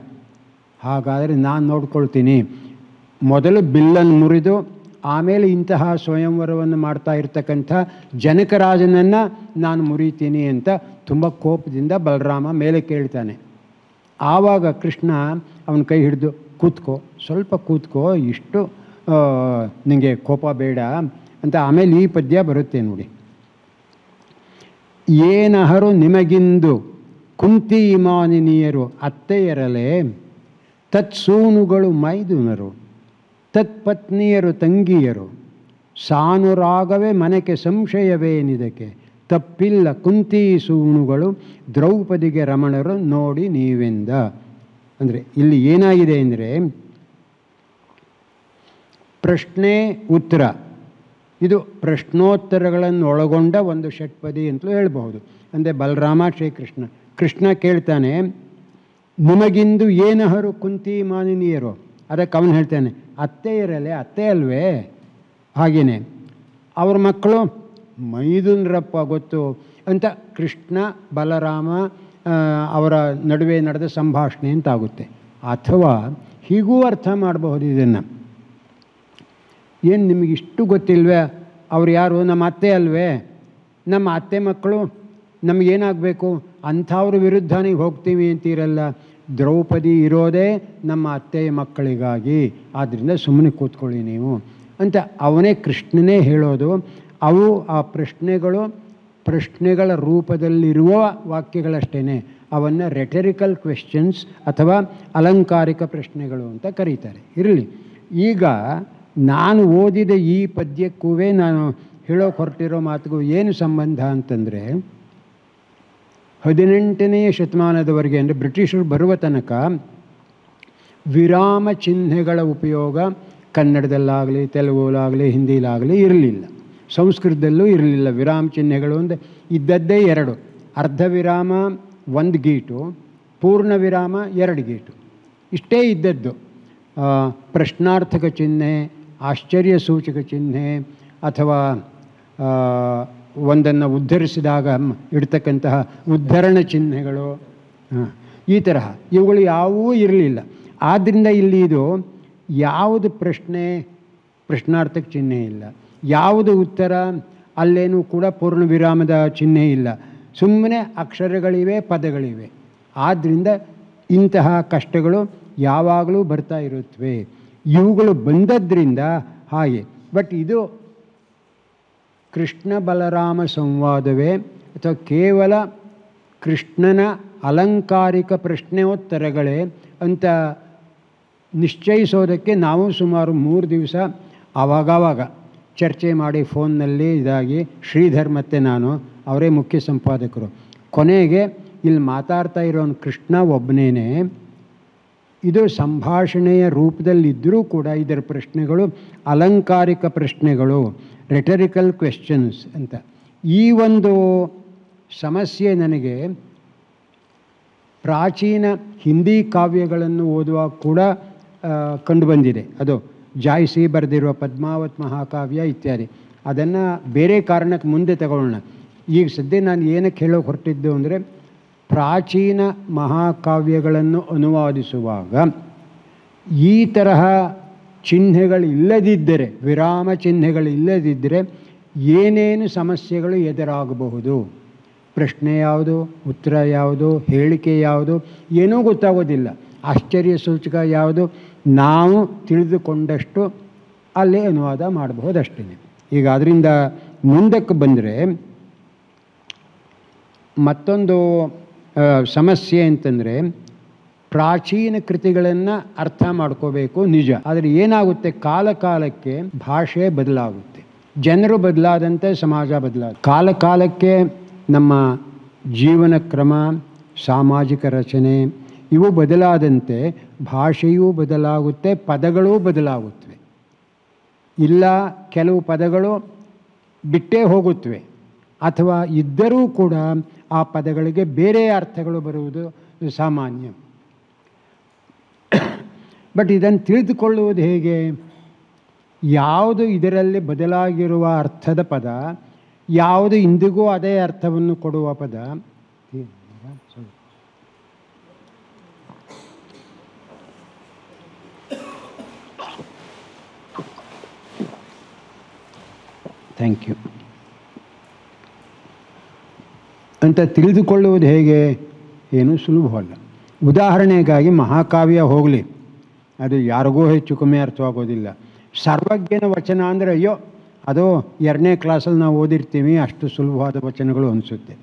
ಹಾಗಾದರೆ ನಾನು ನೋಡ್ಕೊಳ್ತೀನಿ, ಮೊದಲು ಬಿಲ್ಲನ್ನು ಮುರಿದು ಆಮೇಲೆ ಇಂತಹ ಸ್ವಯಂವರವನ್ನು ಮಾಡ್ತಾ ಇರ್ತಕ್ಕಂಥ ಜನಕರಾಜನನ್ನು ನಾನು ಮುರಿತೀನಿ ಅಂತ ತುಂಬ ಕೋಪದಿಂದ ಬಲರಾಮ ಮೇಲೆ ಕೇಳ್ತಾನೆ. ಆವಾಗ ಕೃಷ್ಣ ಅವನ ಕೈ ಹಿಡಿದು ಕೂತ್ಕೋ, ಸ್ವಲ್ಪ ಕೂತ್ಕೋ, ಇಷ್ಟು ನಿಮಗೆ ಕೋಪ ಬೇಡ ಅಂತ. ಆಮೇಲೆ ಈ ಪದ್ಯ ಬರುತ್ತೆ ನೋಡಿ. ಏನಹರು ನಿಮಗಿಂದು ಕುಂತಿ ಮಾನಿನಿಯರು ಅತ್ತೆಯರಲೆ, ತತ್ಸೂನುಗಳು ಮೈದುನರು, ತತ್ಪತ್ನಿಯರು ತಂಗಿಯರು, ಸಾನುರಾಗವೇ ಮನಕ್ಕೆ ಸಂಶಯವೇನಿದಕ್ಕೆ, ತಪ್ಪಿಲ್ಲ ಕುಂತಿ ಸೂನುಗಳು ದ್ರೌಪದಿಗೆ ರಮಣರು ನೋಡಿ ನೀವೆಂದ. ಅಂದರೆ ಇಲ್ಲಿ ಏನಾಗಿದೆ ಅಂದರೆ ಪ್ರಶ್ನೆ ಉತ್ತರ, ಇದು ಪ್ರಶ್ನೋತ್ತರಗಳನ್ನು ಒಳಗೊಂಡ ಒಂದು ಷಟ್ಪದಿ ಅಂತಲೂ ಹೇಳ್ಬಹುದು. ಅಂದರೆ ಬಲರಾಮ ಶ್ರೀಕೃಷ್ಣ. ಕೃಷ್ಣ ಕೇಳ್ತಾನೆ, ನಿಮಗಿಂದು ಏನಹರು ಕುಂತಿ ಮಾನಿನಿಯರು. ಅದಕ್ಕೆ ಅವನು ಹೇಳ್ತಾನೆ, ಅತ್ತೆಯರಲ್ಲೇ, ಅತ್ತೆ ಅಲ್ವೇ? ಹಾಗೆಯೇ ಅವ್ರ ಮಕ್ಕಳು ಮೈದುನರಪ್ಪ ಗೊತ್ತು ಅಂತ ಕೃಷ್ಣ ಬಲರಾಮ ಅವರ ನಡುವೆ ನಡೆದ ಸಂಭಾಷಣೆ ಅಂತಾಗುತ್ತೆ. ಅಥವಾ ಹೀಗೂ ಅರ್ಥ ಮಾಡಬಹುದು ಇದನ್ನು, ಏನು ನಿಮಗಿಷ್ಟು ಗೊತ್ತಿಲ್ವೇ? ಅವ್ರು ಯಾರು? ನಮ್ಮ ಅತ್ತೆ ಅಲ್ವೇ? ನಮ್ಮ ಅತ್ತೆ ಮಕ್ಕಳು ನಮಗೇನಾಗಬೇಕು? ಅಂಥವ್ರ ವಿರುದ್ಧ ನೀವು ಹೋಗ್ತೀವಿ ಅಂತೀರಲ್ಲ. ದ್ರೌಪದಿ ಇರೋದೇ ನಮ್ಮ ಅತ್ತೆಯ ಮಕ್ಕಳಿಗಾಗಿ, ಆದ್ದರಿಂದ ಸುಮ್ಮನೆ ಕೂತ್ಕೊಳ್ಳಿ ನೀವು ಅಂತ ಅವನೇ ಕೃಷ್ಣನೇ ಹೇಳೋದು. ಅವು ಆ ಪ್ರಶ್ನೆಗಳ ರೂಪದಲ್ಲಿರುವ ವಾಕ್ಯಗಳಷ್ಟೇ. ಅವನ್ನು ರೆಟರಿಕಲ್ ಕ್ವೆಶ್ಚನ್ಸ್ ಅಥವಾ ಅಲಂಕಾರಿಕ ಪ್ರಶ್ನೆಗಳು ಅಂತ ಕರೀತಾರೆ. ಇರಲಿ, ಈಗ ನಾನು ಓದಿದ ಈ ಪದ್ಯಕ್ಕೂ ನಾನು ಹೇಳೋಕೆ ಹೊರಟಿರೋ ಮಾತಿಗೂ ಏನು ಸಂಬಂಧ ಅಂತಂದರೆ, 18ನೇ ಶತಮಾನದವರೆಗೆ ಅಂದರೆ ಬ್ರಿಟಿಷರು ಬರುವ ತನಕ ವಿರಾಮ ಚಿಹ್ನೆಗಳ ಉಪಯೋಗ ಕನ್ನಡದಲ್ಲಾಗಲಿ ತೆಲುಗುಲಾಗಲಿ ಹಿಂದಿಲಾಗಲಿ ಇರಲಿಲ್ಲ. ಸಂಸ್ಕೃತದಲ್ಲೂ ಇರಲಿಲ್ಲ. ವಿರಾಮ ಚಿಹ್ನೆಗಳು ಅಂದರೆ ಇದ್ದದ್ದೇ ಎರಡು: ಅರ್ಧ ವಿರಾಮ 1 ಗೀಟು, ಪೂರ್ಣ ವಿರಾಮ 2 ಗೀಟು, ಇಷ್ಟೇ ಇದ್ದದ್ದು. ಪ್ರಶ್ನಾರ್ಥಕ ಚಿಹ್ನೆ, ಆಶ್ಚರ್ಯ ಸೂಚಕ ಚಿಹ್ನೆ, ಅಥವಾ ಒಂದನ್ನು ಉದ್ಧರಿಸಿದಾಗ ಇಡ್ತಕ್ಕಂತಹ ಉದ್ಧರಣ ಚಿಹ್ನೆಗಳು, ಈ ತರಹ ಇವುಗಳು ಯಾವುವೂ ಇರಲಿಲ್ಲ. ಆದ್ದರಿಂದ ಇಲ್ಲಿ ಇದು ಯಾವುದು ಪ್ರಶ್ನಾರ್ಥಕ ಚಿಹ್ನೆ ಇಲ್ಲ, ಯಾವುದು ಉತ್ತರ, ಅಲ್ಲೇನೂ ಕೂಡ ಪೂರ್ಣ ವಿರಾಮದ ಚಿಹ್ನೆ ಇಲ್ಲ. ಸುಮ್ಮನೆ ಅಕ್ಷರಗಳಿವೆ, ಪದಗಳಿವೆ. ಆದ್ದರಿಂದ ಇಂತಹ ಕಷ್ಟಗಳು ಯಾವಾಗಲೂ ಬರ್ತಾ ಇರುತ್ತವೆ. ಇವುಗಳು ಬಂದದ್ರಿಂದ ಹಾಗೆ. ಬಟ್ ಇದು ಕೃಷ್ಣ ಬಲರಾಮ ಸಂವಾದವೇ ಅಥವಾ ಕೇವಲ ಕೃಷ್ಣನ ಅಲಂಕಾರಿಕ ಪ್ರಶ್ನೆಯೋತ್ತರಗಳೇ ಅಂತ ನಿಶ್ಚಯಿಸೋದಕ್ಕೆ ನಾವು ಸುಮಾರು 3 ದಿವಸ ಆವಾಗವಾಗ ಚರ್ಚೆ ಮಾಡಿ ಫೋನ್ನಲ್ಲಿ ಇದಾಗಿ, ಶ್ರೀಧರ್ ಮತ್ತು ನಾನು, ಅವರೇ ಮುಖ್ಯ ಸಂಪಾದಕರು. ಕೊನೆಗೆ ಇಲ್ಲಿ ಮಾತಾಡ್ತಾ ಇರೋನು ಕೃಷ್ಣ ಒಬ್ಬನೇ. ಇದು ಸಂಭಾಷಣೆಯ ರೂಪದಲ್ಲಿದ್ದರೂ ಕೂಡ ಇದರ ಪ್ರಶ್ನೆಗಳು ಅಲಂಕಾರಿಕ ಪ್ರಶ್ನೆಗಳು, ರೆಟರಿಕಲ್ ಕ್ವೆಶ್ಚನ್ಸ್ ಅಂತ. ಈ ಒಂದು ಸಮಸ್ಯೆ ನನಗೆ ಪ್ರಾಚೀನ ಹಿಂದಿ ಕಾವ್ಯಗಳನ್ನು ಓದುವಾಗ ಕೂಡ ಕಂಡುಬಂದಿದೆ. ಅದು ಜಾಯ್ಸಿ ಬರೆದಿರುವ ಪದ್ಮಾವತ್ ಮಹಾಕಾವ್ಯ ಇತ್ಯಾದಿ. ಅದನ್ನು ಬೇರೆ ಕಾರಣಕ್ಕೆ ಮುಂದೆ ತಗೊಳ್ಳೋಣ. ಈಗ ಸದ್ಯ ನಾನು ಏನಕ್ಕೆ ಹೇಳೋಕೆ ಹೊರಟಿದ್ದು ಅಂದರೆ, ಪ್ರಾಚೀನ ಮಹಾಕಾವ್ಯಗಳನ್ನು ಅನುವಾದಿಸುವಾಗ ಈ ತರಹ ಚಿಹ್ನೆಗಳಿಲ್ಲದಿದ್ದರೆ, ವಿರಾಮ ಚಿಹ್ನೆಗಳಿಲ್ಲದಿದ್ದರೆ ಏನೇನು ಸಮಸ್ಯೆಗಳು ಎದುರಾಗಬಹುದು, ಪ್ರಶ್ನೆ ಯಾವುದು, ಉತ್ತರ ಯಾವುದು, ಹೇಳಿಕೆ ಯಾವುದು ಏನೂ ಗೊತ್ತಾಗೋದಿಲ್ಲ. ಆಶ್ಚರ್ಯ ಸೂಚಕ ಯಾವುದು, ನಾವು ತಿಳಿದುಕೊಂಡಷ್ಟು ಅಲ್ಲೇ ಅನುವಾದ ಮಾಡಬಹುದು ಅಷ್ಟೇ. ಈಗ ಅದರಿಂದ ಮುಂದಕ್ಕೆ ಬಂದರೆ ಮತ್ತೊಂದು ಸಮಸ್ಯೆ ಅಂತಂದರೆ, ಪ್ರಾಚೀನ ಕೃತಿಗಳನ್ನು ಅರ್ಥ ಮಾಡ್ಕೋಬೇಕು ನಿಜ, ಆದರೆ ಏನಾಗುತ್ತೆ, ಕಾಲ ಕಾಲಕ್ಕೆ ಭಾಷೆ ಬದಲಾಗುತ್ತೆ, ಜನರು ಬದಲಾದಂತೆ ಸಮಾಜ ಬದಲಾಗುತ್ತೆ. ಕಾಲ ಕಾಲಕ್ಕೆ ನಮ್ಮ ಜೀವನ ಕ್ರಮ, ಸಾಮಾಜಿಕ ರಚನೆ ಇವು ಬದಲಾದಂತೆ ಭಾಷೆಯೂ ಬದಲಾಗುತ್ತೆ, ಪದಗಳೂ ಬದಲಾಗುತ್ತವೆ. ಇಲ್ಲ ಕೆಲವು ಪದಗಳು ಬಿಟ್ಟೇ ಹೋಗುತ್ತವೆ, ಅಥವಾ ಇದ್ದರೂ ಕೂಡ ಆ ಪದಗಳಿಗೆ ಬೇರೆ ಅರ್ಥಗಳು ಬರುವುದು ಸಾಮಾನ್ಯ. ಬಟ್ ಇದನ್ನು ತಿಳಿದುಕೊಳ್ಳುವುದು ಹೇಗೆ? ಯಾವುದು ಇದರಲ್ಲಿ ಬದಲಾಗಿರುವ ಅರ್ಥದ ಪದ, ಯಾವುದು ಇಂದಿಗೂ ಅದೇ ಅರ್ಥವನ್ನು ಕೊಡುವ ಪದ. Thank you. ಅಂತ ತಿಳಿದುಕೊಳ್ಳುವುದು ಹೇಗೆ? ಏನೂ ಸುಲಭವಲ್ಲ. ಉದಾಹರಣೆಗಾಗಿ ಮಹಾಕಾವ್ಯ ಹೋಗಲಿ, ಅದು ಯಾರಿಗೂ ಹೆಚ್ಚು ಕಮ್ಮಿ ಅರ್ಥವಾಗೋದಿಲ್ಲ. ಸರ್ವಜ್ಞನ ವಚನ ಅಂದರೆ ಅಯ್ಯೋ ಅದು 2ನೇ ಕ್ಲಾಸಲ್ಲಿ ನಾವು ಓದಿರ್ತೀವಿ, ಅಷ್ಟು ಸುಲಭವಾದ ವಚನಗಳು ಅನಿಸುತ್ತೆ.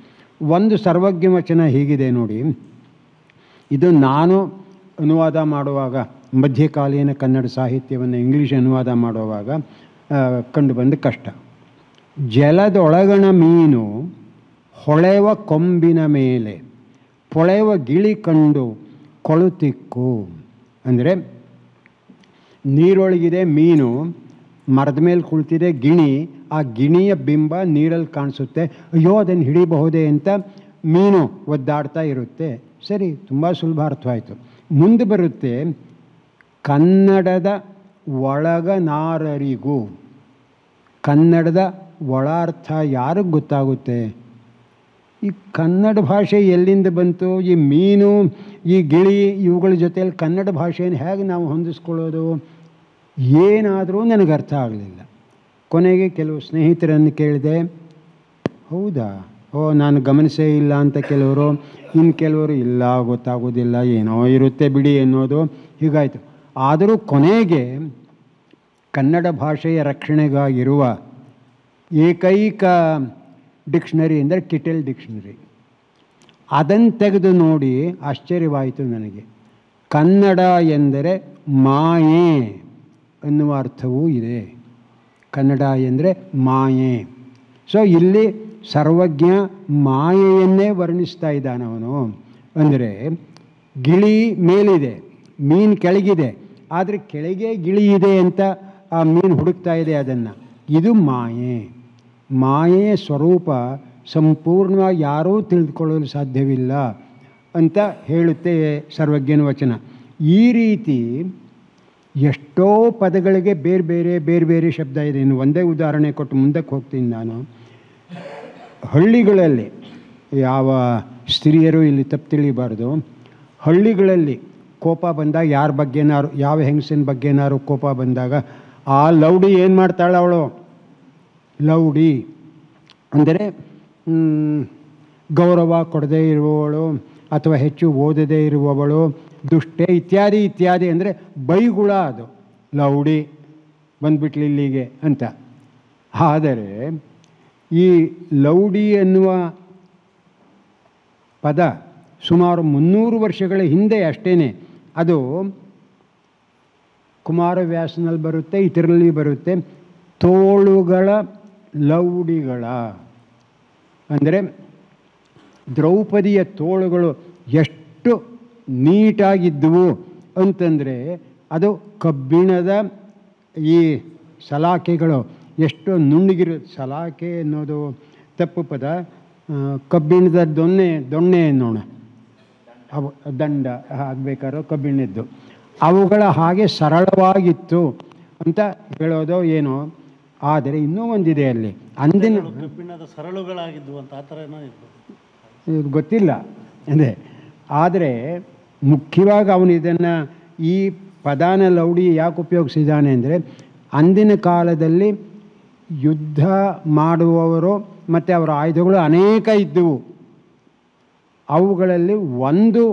ಒಂದು ಸರ್ವಜ್ಞ ವಚನ ಹೀಗಿದೆ ನೋಡಿ, ಇದು ನಾನು ಅನುವಾದ ಮಾಡುವಾಗ, ಮಧ್ಯಕಾಲೀನ ಕನ್ನಡ ಸಾಹಿತ್ಯವನ್ನು ಇಂಗ್ಲೀಷ್ ಅನುವಾದ ಮಾಡುವಾಗ ಕಂಡುಬಂದ ಕಷ್ಟ. ಜಲದೊಳಗಣ ಮೀನು ಹೊಳೆವ ಕೊಂಬಿನ ಮೇಲೆ ಪೊಳೆವ ಗಿಳಿ ಕಂಡು ಕೊಳುತಿಕ್ಕು. ಅಂದರೆ ನೀರೊಳಗಿದೆ ಮೀನು, ಮರದ ಮೇಲೆ ಕುಳಿತಿದೆ ಗಿಣಿ, ಆ ಗಿಣಿಯ ಬಿಂಬ ನೀರಲ್ಲಿ ಕಾಣಿಸುತ್ತೆ, ಅಯ್ಯೋ ಅದನ್ನು ಹಿಡಿಬಹುದೇ ಅಂತ ಮೀನು ಒದ್ದಾಡ್ತಾ ಇರುತ್ತೆ. ಸರಿ, ತುಂಬ ಸುಲಭ ಅರ್ಥವಾಯಿತು. ಮುಂದೆ ಬರುತ್ತೆ, ಕನ್ನಡದ ಒಳಗನಾರರಿಗೂ. ಕನ್ನಡದ ಒಳಾರ್ಥ ಯಾರಿಗೆ ಗೊತ್ತಾಗುತ್ತೆ? ಈ ಕನ್ನಡ ಭಾಷೆ ಎಲ್ಲಿಂದ ಬಂತು? ಈ ಮೀನು, ಈ ಗಿಳಿ ಇವುಗಳ ಜೊತೆಯಲ್ಲಿ ಕನ್ನಡ ಭಾಷೆಯನ್ನು ಹೇಗೆ ನಾವು ಹೊಂದಿಸ್ಕೊಳ್ಳೋದು? ಏನಾದರೂ ನನಗೆ ಅರ್ಥ ಆಗಲಿಲ್ಲ. ಕೊನೆಗೆ ಕೆಲವು ಸ್ನೇಹಿತರನ್ನು ಕೇಳಿದೆ, ಹೌದಾ, ನಾನು ಗಮನಿಸೇ ಇಲ್ಲ ಅಂತ ಕೆಲವರು, ಇನ್ನು ಕೆಲವರು ಇಲ್ಲ ಗೊತ್ತಾಗೋದಿಲ್ಲ, ಏನೋ ಇರುತ್ತೆ ಬಿಡಿ ಅನ್ನೋದು, ಹೀಗಾಯಿತು. ಆದರೂ ಕೊನೆಗೆ ಕನ್ನಡ ಭಾಷೆಯ ರಕ್ಷಣೆಗಾಗಿರುವ ಏಕೈಕ ಡಿಕ್ಷನರಿ ಅಂದರೆ ಕಿಟೆಲ್ ಡಿಕ್ಷನರಿ. ಅದನ್ನು ತೆಗೆದು ನೋಡಿ ಆಶ್ಚರ್ಯವಾಯಿತು ನನಗೆ. ಕನ್ನಡ ಎಂದರೆ ಮಾಯೆ ಅನ್ನುವ ಅರ್ಥವೂ ಇದೆ. ಕನ್ನಡ ಎಂದರೆ ಮಾಯೆ. ಸೊ ಇಲ್ಲಿ ಸರ್ವಜ್ಞ ಮಾಯೆಯನ್ನೇ ವರ್ಣಿಸ್ತಾ ಇದ್ದಾನವನು. ಅಂದರೆ ಗಿಳಿ ಮೇಲಿದೆ, ಮೀನು ಕೆಳಗಿದೆ, ಆದರೆ ಕೆಳಗೆ ಗಿಳಿ ಇದೆ ಅಂತ ಆ ಮೀನು ಹುಡುಕ್ತಾ ಇದೆ ಅದನ್ನು. ಇದು ಮಾಯೆ. ಮಾಯೆಯ ಸ್ವರೂಪ ಸಂಪೂರ್ಣವಾಗಿ ಯಾರೂ ತಿಳಿದುಕೊಳ್ಳಲು ಸಾಧ್ಯವಿಲ್ಲ ಅಂತ ಹೇಳುತ್ತೆ ಸರ್ವಜ್ಞನ ವಚನ. ಈ ರೀತಿ ಎಷ್ಟೋ ಪದಗಳಿಗೆ ಬೇರೆ ಬೇರೆ ಶಬ್ದ ಇದೆ. ಇನ್ನು ಒಂದೇ ಉದಾಹರಣೆ ಕೊಟ್ಟು ಮುಂದಕ್ಕೆ ಹೋಗ್ತೀನಿ ನಾನು. ಹಳ್ಳಿಗಳಲ್ಲಿ, ಯಾವ ಸ್ತ್ರೀಯರು ಇಲ್ಲಿ ತಪ್ಪು ತಿಳಿಬಾರ್ದು, ಹಳ್ಳಿಗಳಲ್ಲಿ ಕೋಪ ಬಂದಾಗ ಯಾರ ಬಗ್ಗೆನಾರು, ಯಾವ ಹೆಂಗಸಿನ ಬಗ್ಗೆನಾರು ಕೋಪ ಬಂದಾಗ ಆ ಲೌಡಿ ಏನು ಮಾಡ್ತಾಳೆ ಅವಳು? ಲೌಡಿ ಅಂದರೆ ಗೌರವ ಕೊಡದೇ ಇರುವವಳು, ಅಥವಾ ಹೆಚ್ಚು ಓದದೇ ಇರುವವಳು, ದುಷ್ಟೆ ಇತ್ಯಾದಿ ಇತ್ಯಾದಿ. ಅಂದರೆ ಬೈಗುಳ, ಅದು ಲೌಡಿ ಬಂದ್ಬಿಟ್ಲಿ ಇಲ್ಲಿಗೆ ಅಂತ. ಆದರೆ ಈ ಲೌಡಿ ಎನ್ನುವ ಪದ ಸುಮಾರು 300 ವರ್ಷಗಳ ಹಿಂದೆ ಅಷ್ಟೇ. ಅದು ಕುಮಾರವ್ಯಾಸನಲ್ಲಿ ಬರುತ್ತೆ, ಇದರಲ್ಲಿ ಬರುತ್ತೆ. ತೋಳುಗಳ ಲೌಡಿಗಳ ಅಂದರೆ ದ್ರೌಪದಿಯ ತೋಳುಗಳು ಎಷ್ಟು ನೀಟಾಗಿದ್ದವು ಅಂತಂದರೆ, ಅದು ಕಬ್ಬಿಣದ ಈ ಸಲಾಕೆಗಳು ಎಷ್ಟು ನುಣ್ಣಗಿರು. ಸಲಾಕೆ ಅನ್ನೋದು ತಪ್ಪು ಪದ, ಕಬ್ಬಿಣದ ದೊಣ್ಣೆ ಅನ್ನೋಣ, ಅವು ದಂಡ ಆಗಬೇಕಾದ್ರೂ ಕಬ್ಬಿಣದ್ದು, ಅವುಗಳ ಹಾಗೆ ಸರಳವಾಗಿತ್ತು ಅಂತ ಹೇಳೋದು ಏನೋ. ಆದರೆ ಇನ್ನೂ ಒಂದಿದೆ ಅಲ್ಲಿ, ಅಂದಿನ ಕಬ್ಬಿಣದ ಸರಳುಗಳಾಗಿದ್ವು ಅಂತ ಆ ಥರ ಏನೋ ಗೊತ್ತಿಲ್ಲ ಅಂದರೆ. ಆದರೆ ಮುಖ್ಯವಾಗಿ ಅವನು ಇದನ್ನು ಈ ಪದಾನ ಲೌಡಿ ಯಾಕೆ ಉಪಯೋಗಿಸಿದ್ದಾನೆ ಅಂದರೆ ಅಂದಿನ ಕಾಲದಲ್ಲಿ ಯುದ್ಧ ಮಾಡುವವರು ಮತ್ತು ಅವರ ಆಯುಧಗಳು ಅನೇಕ ಇದ್ದವು. ಅವುಗಳಲ್ಲಿ ಒಂದು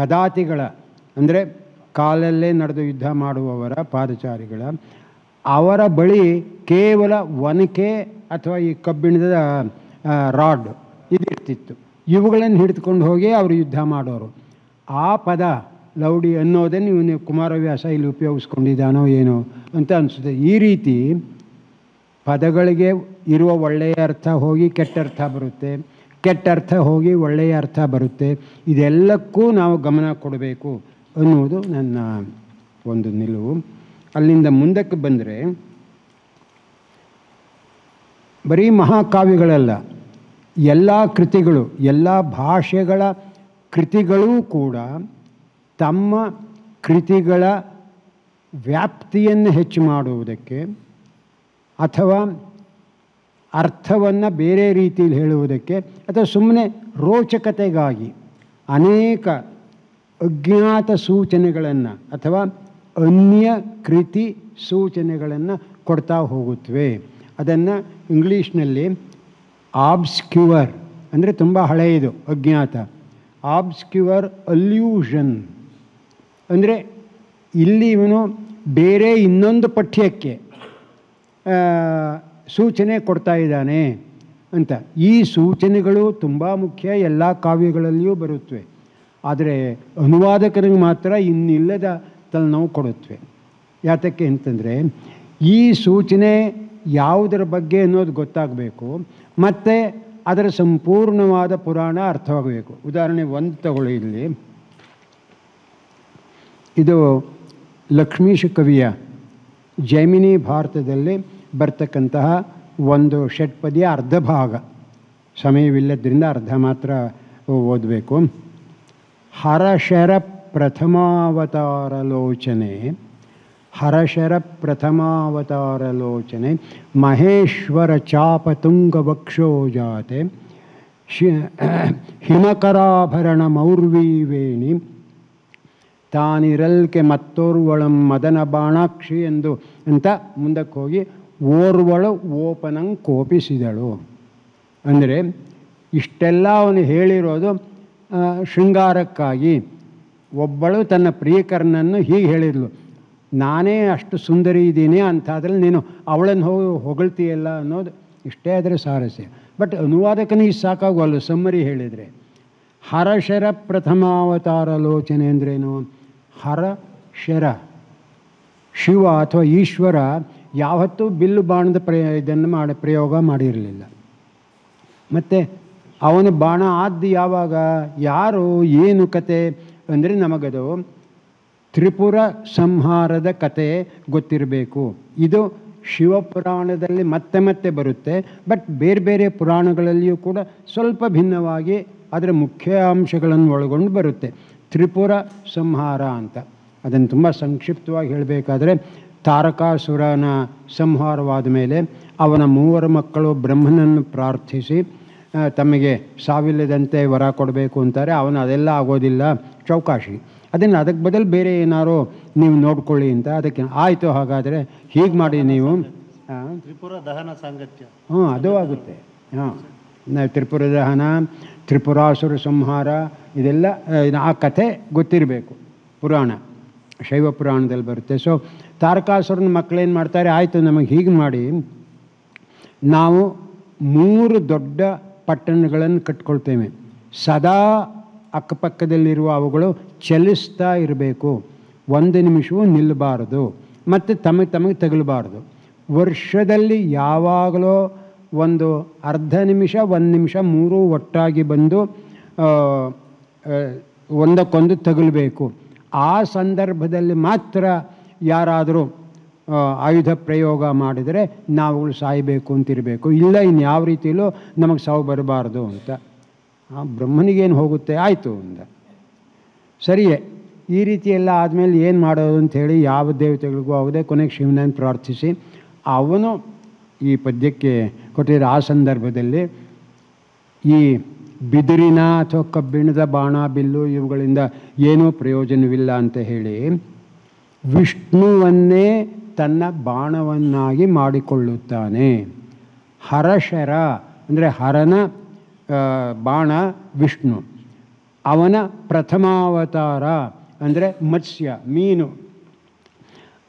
ಪದಾತಿಗಳ ಅಂದರೆ ಕಾಲಲ್ಲೇ ನಡೆದು ಯುದ್ಧ ಮಾಡುವವರ ಪಾದಚಾರಿಗಳ ಅವರ ಬಳಿ ಕೇವಲ ಒನಕೆ ಅಥವಾ ಈ ಕಬ್ಬಿಣದ ರಾಡ್ ಇದಿರ್ತಿತ್ತು. ಇವುಗಳನ್ನು ಹಿಡಿದುಕೊಂಡು ಹೋಗಿ ಅವರು ಯುದ್ಧ ಮಾಡೋರು. ಆ ಪದ ಲೌಡಿ ಅನ್ನೋದನ್ನು ಇವನು ಕುಮಾರವ್ಯಾಸ ಇಲ್ಲಿ ಉಪಯೋಗಿಸ್ಕೊಂಡಿದ್ದಾನೋ ಏನೋ ಅಂತ ಅನಿಸುತ್ತೆ. ಈ ರೀತಿ ಪದಗಳಿಗೆ ಇರುವ ಒಳ್ಳೆಯ ಅರ್ಥ ಹೋಗಿ ಕೆಟ್ಟ ಅರ್ಥ ಬರುತ್ತೆ, ಕೆಟ್ಟ ಅರ್ಥ ಹೋಗಿ ಒಳ್ಳೆಯ ಅರ್ಥ ಬರುತ್ತೆ. ಇದೆಲ್ಲಕ್ಕೂ ನಾವು ಗಮನ ಕೊಡಬೇಕು ಅನ್ನುವುದು ನನ್ನ ಒಂದು ನಿಲುವು. ಅಲ್ಲಿಂದ ಮುಂದಕ್ಕೆ ಬಂದರೆ ಬರೀ ಮಹಾಕಾವ್ಯಗಳಲ್ಲ, ಎಲ್ಲ ಕೃತಿಗಳು, ಎಲ್ಲ ಭಾಷೆಗಳ ಕೃತಿಗಳೂ ಕೂಡ ತಮ್ಮ ಕೃತಿಗಳ ವ್ಯಾಪ್ತಿಯನ್ನು ಹೆಚ್ಚು ಮಾಡುವುದಕ್ಕೆ ಅಥವಾ ಅರ್ಥವನ್ನು ಬೇರೆ ರೀತಿಯಲ್ಲಿ ಹೇಳುವುದಕ್ಕೆ ಅಥವಾ ಸುಮ್ಮನೆ ರೋಚಕತೆಗಾಗಿ ಅನೇಕ ಅಜ್ಞಾತ ಸೂಚನೆಗಳನ್ನು ಅಥವಾ ಅನ್ಯ ಕೃತಿ ಸೂಚನೆಗಳನ್ನು ಕೊಡ್ತಾ ಹೋಗುತ್ತವೆ. ಅದನ್ನು ಇಂಗ್ಲೀಷ್ನಲ್ಲಿ ಆಬ್ಸ್ಕ್ಯೂರ್ ಅಂದರೆ ತುಂಬ ಹಳೆಯದು ಅಜ್ಞಾತ, ಆಬ್ಸ್ಕ್ಯೂರ್ ಅಲ್ಯೂಷನ್ ಅಂದರೆ ಇಲ್ಲಿ ಇವನು ಬೇರೆ ಇನ್ನೊಂದು ಪಠ್ಯಕ್ಕೆ ಸೂಚನೆ ಕೊಡ್ತಾ ಇದ್ದಾನೆ ಅಂತ. ಈ ಸೂಚನೆಗಳು ತುಂಬ ಮುಖ್ಯ, ಎಲ್ಲ ಕಾವ್ಯಗಳಲ್ಲಿಯೂ ಬರುತ್ತವೆ. ಆದರೆ ಅನುವಾದಕರಿಗೆ ಮಾತ್ರ ಇನ್ನಿಲ್ಲದ ತಲೆನೋವು ಕೊಡುತ್ತವೆ. ಯಾತಕ್ಕೆ ಅಂತಂದರೆ ಈ ಸೂಚನೆ ಯಾವುದರ ಬಗ್ಗೆ ಅನ್ನೋದು ಗೊತ್ತಾಗಬೇಕು ಮತ್ತು ಅದರ ಸಂಪೂರ್ಣವಾದ ಪುರಾಣ ಅರ್ಥವಾಗಬೇಕು. ಉದಾಹರಣೆ ಒಂದು ತಗೊಳ್ಳಿ. ಇಲ್ಲಿ ಇದು ಲಕ್ಷ್ಮೀಶ ಕವಿಯ ಜೈಮಿನಿ ಭಾರತದಲ್ಲಿ ಬರ್ತಕ್ಕಂತಹ ಒಂದು ಷಟ್ಪದಿಯ ಅರ್ಧ ಭಾಗ, ಸಮಯವಿಲ್ಲದ್ರಿಂದ ಅರ್ಧ ಮಾತ್ರ ಓದಬೇಕು. ಹರಶರ ಪ್ರಥಮಾವತಾರಲೋಚನೆ, ಹರಶರ ಪ್ರಥಮಾವತಾರಲೋಚನೆ ಮಹೇಶ್ವರ ಚಾಪತುಂಗ ವಕ್ಷೋಜಾತೆ ಹಿಮಕರಾಭರಣ ಮೌರ್ವೀವೇಣಿ ತಾನಿರಲ್ಕೆ ಮತ್ತೋರ್ವಳಂ ಮದನ ಬಾಣಾಕ್ಷಿ ಎಂದು ಅಂತ ಮುಂದಕ್ಕೆ ಹೋಗಿ ಓರ್ವಳು ಓಪನಂಗೆ ಕೋಪಿಸಿದಳು. ಅಂದರೆ ಇಷ್ಟೆಲ್ಲ ಅವನು ಹೇಳಿರೋದು ಶೃಂಗಾರಕ್ಕಾಗಿ. ಒಬ್ಬಳು ತನ್ನ ಪ್ರಿಯಕರನನ್ನು ಹೀಗೆ ಹೇಳಿದ್ಲು, ನಾನೇ ಅಷ್ಟು ಸುಂದರಿ ಇದ್ದೀನಿ ಅಂತಾದ್ರಲ್ಲಿ ನೀನು ಅವಳನ್ನು ಹೊಗಳ್ತೀಯಲ್ಲ ಅನ್ನೋದು ಇಷ್ಟೇ ಅದರ ಸಾರಸ್ಯ. ಬಟ್ ಅನುವಾದಕನಿಗೆ ಸಾಕಾಗೋಲ್ಲ ಸಮ್ಮರಿ ಹೇಳಿದರೆ. ಹರಶರ ಪ್ರಥಮಾವತಾರಲೋಚನೆ ಅಂದ್ರೇನು? ಹರ ಶರ, ಶಿವ ಅಥವಾ ಈಶ್ವರ ಯಾವತ್ತೂ ಬಿಲ್ಲು ಬಾಣದ ಇದನ್ನು ಪ್ರಯೋಗ ಮಾಡಿರಲಿಲ್ಲ. ಮತ್ತು ಅವನ ಬಾಣ ಆದ್ದು ಯಾವಾಗ, ಯಾರು, ಏನು ಕತೆ ಅಂದರೆ ನಮಗದು ತ್ರಿಪುರ ಸಂಹಾರದ ಕತೆ ಗೊತ್ತಿರಬೇಕು. ಇದು ಶಿವಪುರಾಣದಲ್ಲಿ ಮತ್ತೆ ಮತ್ತೆ ಬರುತ್ತೆ, ಬಟ್ ಬೇರೆ ಬೇರೆ ಪುರಾಣಗಳಲ್ಲಿಯೂ ಕೂಡ ಸ್ವಲ್ಪ ಭಿನ್ನವಾಗಿ ಅದರ ಮುಖ್ಯ ಅಂಶಗಳನ್ನು ಒಳಗೊಂಡು ಬರುತ್ತೆ. ತ್ರಿಪುರ ಸಂಹಾರ ಅಂತ ಅದನ್ನು ತುಂಬ ಸಂಕ್ಷಿಪ್ತವಾಗಿ ಹೇಳಬೇಕಾದ್ರೆ, ತಾರಕಾಸುರನ ಸಂಹಾರವಾದ ಮೇಲೆ ಅವನ 3 ಮಕ್ಕಳು ಬ್ರಹ್ಮನನ್ನು ಪ್ರಾರ್ಥಿಸಿ ತಮಗೆ ಸಾವಿಲ್ಲದಂತೆ ವರ ಕೊಡಬೇಕು ಅಂತಾರೆ. ಅವನು ಅದೆಲ್ಲ ಆಗೋದಿಲ್ಲ, ಚೌಕಾಶಿ, ಅದಕ್ಕೆ ಬದಲು ಬೇರೆ ಏನಾರು ನೀವು ನೋಡ್ಕೊಳ್ಳಿ ಅಂತ. ಅದಕ್ಕೆ ಆಯಿತು, ಹಾಗಾದರೆ ಹೀಗೆ ಮಾಡಿ ನೀವು ತ್ರಿಪುರ ದಹನ ಸಾಂಗತ್ಯ, ಅದು ಆಗುತ್ತೆ. ತ್ರಿಪುರ ದಹನ, ತ್ರಿಪುರಾಸುರ ಸಂಹಾರ, ಇದೆಲ್ಲ ಆ ಕಥೆ ಗೊತ್ತಿರಬೇಕು. ಪುರಾಣ, ಶೈವ ಪುರಾಣದಲ್ಲಿ ಬರುತ್ತೆ. ಸೊ ತಾರಕಾಸುರನ ಮಕ್ಕಳೇನು ಮಾಡ್ತಾರೆ, ಆಯಿತು ನಮಗೆ ಹೀಗೆ ಮಾಡಿ, ನಾವು 3 ದೊಡ್ಡ ಪಟ್ಟಣಗಳನ್ನು ಕಟ್ಕೊಳ್ತೇವೆ. ಸದಾ ಅಕ್ಕಪಕ್ಕದಲ್ಲಿರುವ ಅವುಗಳು ಚಲಿಸ್ತಾ ಇರಬೇಕು, 1 ನಿಮಿಷವೂ ನಿಲ್ಲಬಾರದು ಮತ್ತು ತಮಗೆ ತಗಲಬಾರ್ದು. ವರ್ಷದಲ್ಲಿ ಯಾವಾಗಲೂ ಒಂದು ಅರ್ಧ ನಿಮಿಷ, 1 ನಿಮಿಷ 3 ಒಟ್ಟಾಗಿ ಬಂದು ಒಂದಕ್ಕೊಂದು ತಗಲಬೇಕು. ಆ ಸಂದರ್ಭದಲ್ಲಿ ಮಾತ್ರ ಯಾರಾದರೂ ಆಯುಧ ಪ್ರಯೋಗ ಮಾಡಿದರೆ ನಾವುಗಳು ಸಾಯಬೇಕು ಅಂತಿರಬೇಕು, ಇಲ್ಲ ಇನ್ಯಾವ ರೀತಿಯಲ್ಲೂ ನಮಗೆ ಸಾವು ಬರಬಾರ್ದು ಅಂತ. ಬ್ರಹ್ಮನಿಗೇನು ಹೋಗುತ್ತೆ, ಆಯಿತು ಅಂದ. ಸರಿಯೇ, ಈ ರೀತಿ ಎಲ್ಲ ಆದಮೇಲೆ ಏನು ಮಾಡೋದು ಅಂಥೇಳಿ ಯಾವ ದೇವತೆಗಳಿಗೂ ಆಗದೆ ಕೊನೆಗೆ ಶಿವನನ್ನು ಪ್ರಾರ್ಥಿಸಿ ಅವನು ಈ ಪದ್ಯಕ್ಕೆ ಕೊಟ್ಟಿರೋ ಆ ಸಂದರ್ಭದಲ್ಲಿ ಈ ಬಿದಿರಿನ ಅಥವಾ ಕಬ್ಬಿಣದ ಬಾಣ ಬಿಲ್ಲು ಇವುಗಳಿಂದ ಏನೂ ಪ್ರಯೋಜನವಿಲ್ಲ ಅಂತ ಹೇಳಿ ವಿಷ್ಣುವನ್ನೇ ತನ್ನ ಬಾಣವನ್ನಾಗಿ ಮಾಡಿಕೊಳ್ಳುತ್ತಾನೆ. ಹರಶರ ಅಂದರೆ ಹರನ ಬಾಣ ವಿಷ್ಣು, ಅವನ ಪ್ರಥಮಾವತಾರ ಅಂದರೆ ಮತ್ಸ್ಯ ಮೀನು,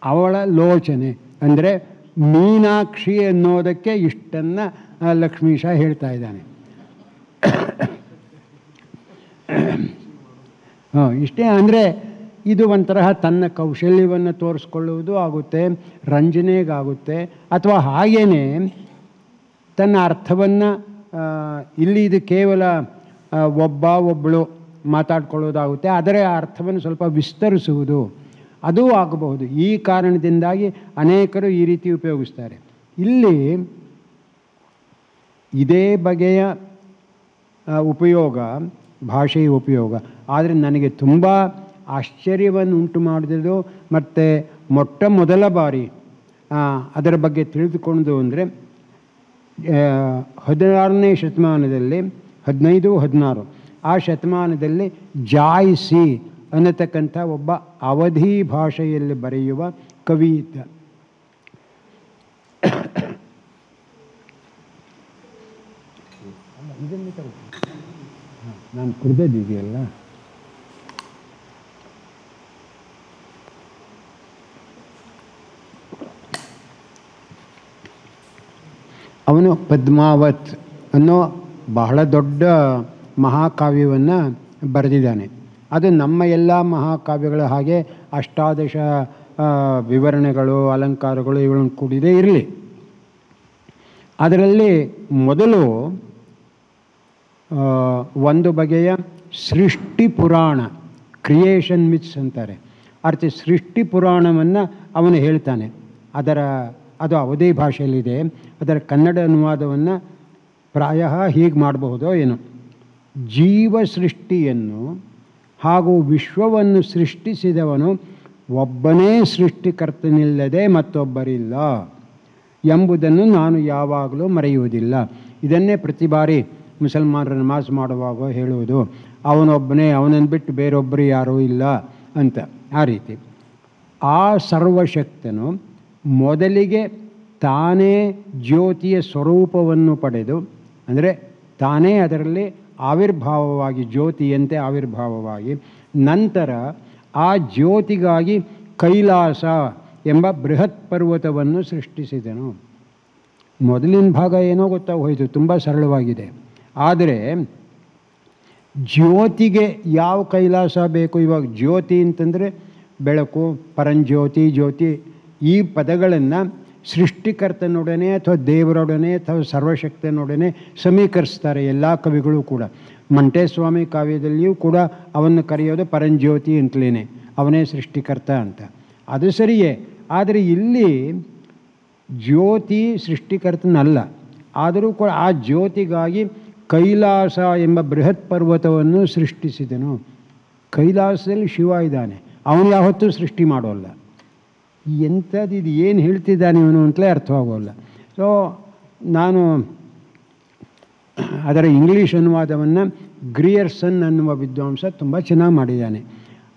ಅವಳ ಲೋಚನೆ ಅಂದರೆ ಮೀನಾಕ್ಷಿ ಅನ್ನೋದಕ್ಕೆ ಇಷ್ಟನ್ನು ಲಕ್ಷ್ಮೀಶ ಹೇಳ್ತಾ ಇದ್ದಾನೆ. ಇಷ್ಟೇ ಅಂದರೆ ಇದು ಒಂಥರ ತನ್ನ ಕೌಶಲ್ಯವನ್ನು ತೋರಿಸ್ಕೊಳ್ಳುವುದು ಆಗುತ್ತೆ, ರಂಜನೆಗಾಗುತ್ತೆ, ಅಥವಾ ಹಾಗೇ ತನ್ನ ಅರ್ಥವನ್ನು ಇಲ್ಲಿ ಇದು ಕೇವಲ ಒಬ್ಬಳು ಮಾತಾಡ್ಕೊಳ್ಳೋದಾಗುತ್ತೆ, ಅದರ ಅರ್ಥವನ್ನು ಸ್ವಲ್ಪ ವಿಸ್ತರಿಸುವುದು ಅದೂ ಆಗಬಹುದು. ಈ ಕಾರಣದಿಂದಾಗಿ ಅನೇಕರು ಈ ರೀತಿ ಉಪಯೋಗಿಸ್ತಾರೆ. ಇಲ್ಲಿ ಇದೇ ಬಗೆಯ ಉಪಯೋಗ, ಭಾಷೆಯ ಉಪಯೋಗ, ಆದರೆ ನನಗೆ ತುಂಬ ಆಶ್ಚರ್ಯವನ್ನು ಉಂಟು ಮಾಡಿದ್ದು ಮತ್ತು ಮೊಟ್ಟ ಮೊದಲ ಬಾರಿ ಅದರ ಬಗ್ಗೆ ತಿಳಿದುಕೊಂಡು ಅಂದರೆ 16ನೇ ಶತಮಾನದಲ್ಲಿ 15-16 ಆ ಶತಮಾನದಲ್ಲಿ ಜಾಯ್ಸಿ ಅನ್ನತಕ್ಕಂಥ ಒಬ್ಬ ಅವಧಿ ಭಾಷೆಯಲ್ಲಿ ಬರೆಯುವ ಕವಿ ಇದ್ದ. ನಾನು ಕುಡ್ದಿದೆಯಲ್ಲ, ಅವನು ಪದ್ಮಾವತ್ ಅನ್ನೋ ಬಹಳ ದೊಡ್ಡ ಮಹಾಕಾವ್ಯವನ್ನು ಬರೆದಿದ್ದಾನೆ. ಅದು ನಮ್ಮ ಎಲ್ಲ ಮಹಾಕಾವ್ಯಗಳ ಹಾಗೆ ಅಷ್ಟಾದಶ ವಿವರಣೆಗಳು, ಅಲಂಕಾರಗಳು ಇವುಗಳನ್ನು ಕೂಡಿದೆ ಇರಲಿ. ಅದರಲ್ಲಿ ಮೊದಲು ಒಂದು ಬಗೆಯ ಸೃಷ್ಟಿ ಪುರಾಣ, ಕ್ರಿಯೇಷನ್ ಮಿತ್ಸ್ ಅಂತಾರೆ, ಅರ್ಥ ಸೃಷ್ಟಿ ಪುರಾಣವನ್ನು ಅವನು ಹೇಳ್ತಾನೆ. ಅದು ಅವಧಿ ಭಾಷೆಯಲ್ಲಿದೆ. ಅದರ ಕನ್ನಡ ಅನುವಾದವನ್ನು ಪ್ರಾಯ ಹೀಗೆ ಮಾಡಬಹುದೋ ಏನು: ಜೀವ ಸೃಷ್ಟಿಯನ್ನು ಹಾಗೂ ವಿಶ್ವವನ್ನು ಸೃಷ್ಟಿಸಿದವನು ಒಬ್ಬನೇ ಸೃಷ್ಟಿಕರ್ತನಿಲ್ಲದೆ ಮತ್ತೊಬ್ಬರಿಲ್ಲ ಎಂಬುದನ್ನು ನಾನು ಯಾವಾಗಲೂ ಮರೆಯುವುದಿಲ್ಲ. ಇದನ್ನೇ ಪ್ರತಿ ಬಾರಿ ಮುಸಲ್ಮಾನರ ನಮಾಜ್ ಮಾಡುವಾಗ ಹೇಳುವುದು, ಅವನೊಬ್ಬನೇ, ಅವನನ್ನು ಬಿಟ್ಟು ಬೇರೊಬ್ಬರು ಯಾರೂ ಇಲ್ಲ ಅಂತ. ಆ ರೀತಿ ಆ ಸರ್ವಶಕ್ತನು ಮೊದಲಿಗೆ ತಾನೇ ಜ್ಯೋತಿಯ ಸ್ವರೂಪವನ್ನು ಪಡೆದು, ಅಂದರೆ ತಾನೇ ಅದರಲ್ಲಿ ಆವಿರ್ಭಾವವಾಗಿ, ಜ್ಯೋತಿಯಂತೆ ಆವಿರ್ಭಾವವಾಗಿ, ನಂತರ ಆ ಜ್ಯೋತಿಗಾಗಿ ಕೈಲಾಸ ಎಂಬ ಬೃಹತ್ ಪರ್ವತವನ್ನು ಸೃಷ್ಟಿಸಿದನು. ಮೊದಲಿನ ಭಾಗ ಏನೋ ಗೊತ್ತಾ ಹೋಯಿತು, ತುಂಬ ಸರಳವಾಗಿದೆ. ಆದರೆ ಜ್ಯೋತಿಗೆ ಯಾವ ಕೈಲಾಸ ಬೇಕು? ಇವಾಗ ಜ್ಯೋತಿ ಅಂತಂದರೆ ಬೆಳಕು, ಪರಂಜ್ಯೋತಿ, ಜ್ಯೋತಿ, ಈ ಪದಗಳನ್ನು ಸೃಷ್ಟಿಕರ್ತನೊಡನೆ ಅಥವಾ ದೇವರೊಡನೆ ಅಥವಾ ಸರ್ವಶಕ್ತನೊಡನೆ ಸಮೀಕರಿಸ್ತಾರೆ ಎಲ್ಲ ಕವಿಗಳು ಕೂಡ. ಮಂಟೇಸ್ವಾಮಿ ಕಾವ್ಯದಲ್ಲಿಯೂ ಕೂಡ ಅವನ್ನು ಕರೆಯೋದು ಪರಂಜ್ಯೋತಿ ಅಂತಲೇ, ಅವನೇ ಸೃಷ್ಟಿಕರ್ತ ಅಂತ. ಅದು ಸರಿಯೇ. ಆದರೆ ಇಲ್ಲಿ ಜ್ಯೋತಿ ಸೃಷ್ಟಿಕರ್ತನಲ್ಲ, ಆದರೂ ಕೂಡ ಆ ಜ್ಯೋತಿಗಾಗಿ ಕೈಲಾಸ ಎಂಬ ಬೃಹತ್ ಪರ್ವತವನ್ನು ಸೃಷ್ಟಿಸಿದನು. ಕೈಲಾಸದಲ್ಲಿ ಶಿವ ಇದ್ದಾನೆ, ಅವನು ಯಾವತ್ತೂ ಸೃಷ್ಟಿ ಮಾಡೋಲ್ಲ. ಎಂಥದ್ದು ಇದು, ಏನು ಹೇಳ್ತಿದ್ದಾನೆ ಇವನು ಅಂತಲೇ ಅರ್ಥವಾಗೋಲ್ಲ. ಸೊ ನಾನು ಅದರ ಇಂಗ್ಲೀಷ್ ಅನುವಾದವನ್ನು ಗ್ರಿಯರ್ಸನ್ ಅನ್ನುವ ವಿದ್ವಾಂಸ ತುಂಬ ಚೆನ್ನಾಗಿ ಮಾಡಿದ್ದಾನೆ.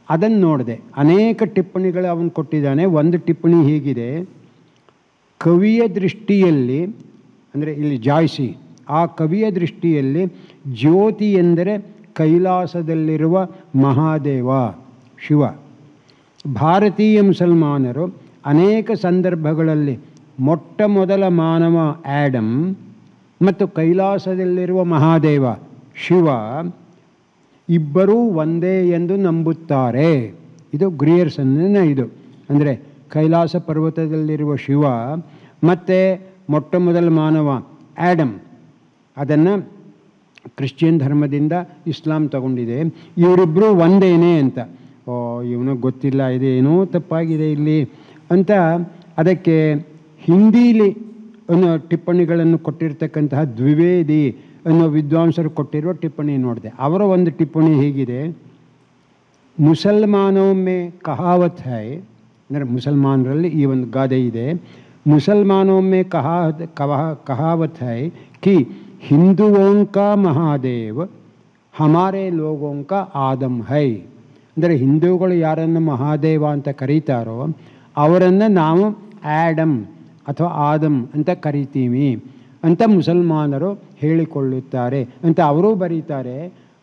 ಅದನ್ನು ನೋಡಿದೆ. ಅನೇಕ ಟಿಪ್ಪಣಿಗಳು ಅವನು ಕೊಟ್ಟಿದ್ದಾನೆ. ಒಂದು ಟಿಪ್ಪಣಿ ಹೀಗಿದೆ: ಕವಿಯ ದೃಷ್ಟಿಯಲ್ಲಿ, ಅಂದರೆ ಇಲ್ಲಿ ಜಾಯ್ಸಿ, ಆ ಕವಿಯ ದೃಷ್ಟಿಯಲ್ಲಿ ಜ್ಯೋತಿ ಎಂದರೆ ಕೈಲಾಸದಲ್ಲಿರುವ ಮಹಾದೇವ ಶಿವ. ಭಾರತೀಯ ಮುಸಲ್ಮಾನರು ಅನೇಕ ಸಂದರ್ಭಗಳಲ್ಲಿ ಮೊಟ್ಟ ಮೊದಲ ಮಾನವ ಆ್ಯಡಮ್ ಮತ್ತು ಕೈಲಾಸದಲ್ಲಿರುವ ಮಹಾದೇವ ಶಿವ ಇಬ್ಬರೂ ಒಂದೇ ಎಂದು ನಂಬುತ್ತಾರೆ. ಇದು ಗ್ರಿಯರ್ಸನ್ನ ಇದು. ಅಂದರೆ ಕೈಲಾಸ ಪರ್ವತದಲ್ಲಿರುವ ಶಿವ ಮತ್ತು ಮೊಟ್ಟ ಮೊದಲ ಮಾನವ ಆ್ಯಡಮ್, ಅದನ್ನು ಕ್ರಿಶ್ಚಿಯನ್ ಧರ್ಮದಿಂದ ಇಸ್ಲಾಂ ತಗೊಂಡಿದೆ. ಇವರಿಬ್ಬರು ಒಂದೇನೇ ಅಂತ. ಇವನಿಗೆ ಗೊತ್ತಿಲ್ಲ, ಇದೇನೋ ತಪ್ಪಾಗಿದೆ ಇಲ್ಲಿ ಅಂತ ಅದಕ್ಕೆ ಹಿಂದೀಲಿ ಅನ್ನೋ ಟಿಪ್ಪಣಿಗಳನ್ನು ಕೊಟ್ಟಿರ್ತಕ್ಕಂತಹ ದ್ವಿವೇದಿ ಅನ್ನೋ ವಿದ್ವಾಂಸರು ಕೊಟ್ಟಿರುವ ಟಿಪ್ಪಣಿ ನೋಡಿದೆ. ಅವರ ಒಂದು ಟಿಪ್ಪಣಿ ಹೀಗಿದೆ: ಮುಸಲ್ಮಾನೋ ಮೇ ಕಹಾವತ್ ಹೈ, ಅಂದರೆ ಮುಸಲ್ಮಾನರಲ್ಲಿ ಈ ಒಂದು ಗಾದೆ ಇದೆ, ಮುಸಲ್ಮಾನೋ ಮೇ ಕಹಾವತ್ ಹೈ ಕಿ ಹಿಂದುओं का महादेव ಹಮಾರೆ ಲೋಗೋಂಕ ಆದಮ್ ಹೈ. ಅಂದರೆ ಹಿಂದೂಗಳು ಯಾರನ್ನು ಮಹಾದೇವ ಅಂತ ಕರೀತಾರೋ ಅವರನ್ನು ನಾವು ಆ್ಯಡಮ್ ಅಥವಾ ಆದಮ್ ಅಂತ ಕರಿತೀವಿ ಅಂತ ಮುಸಲ್ಮಾನರು ಹೇಳಿಕೊಳ್ಳುತ್ತಾರೆ ಅಂತ ಅವರೂ ಬರೀತಾರೆ.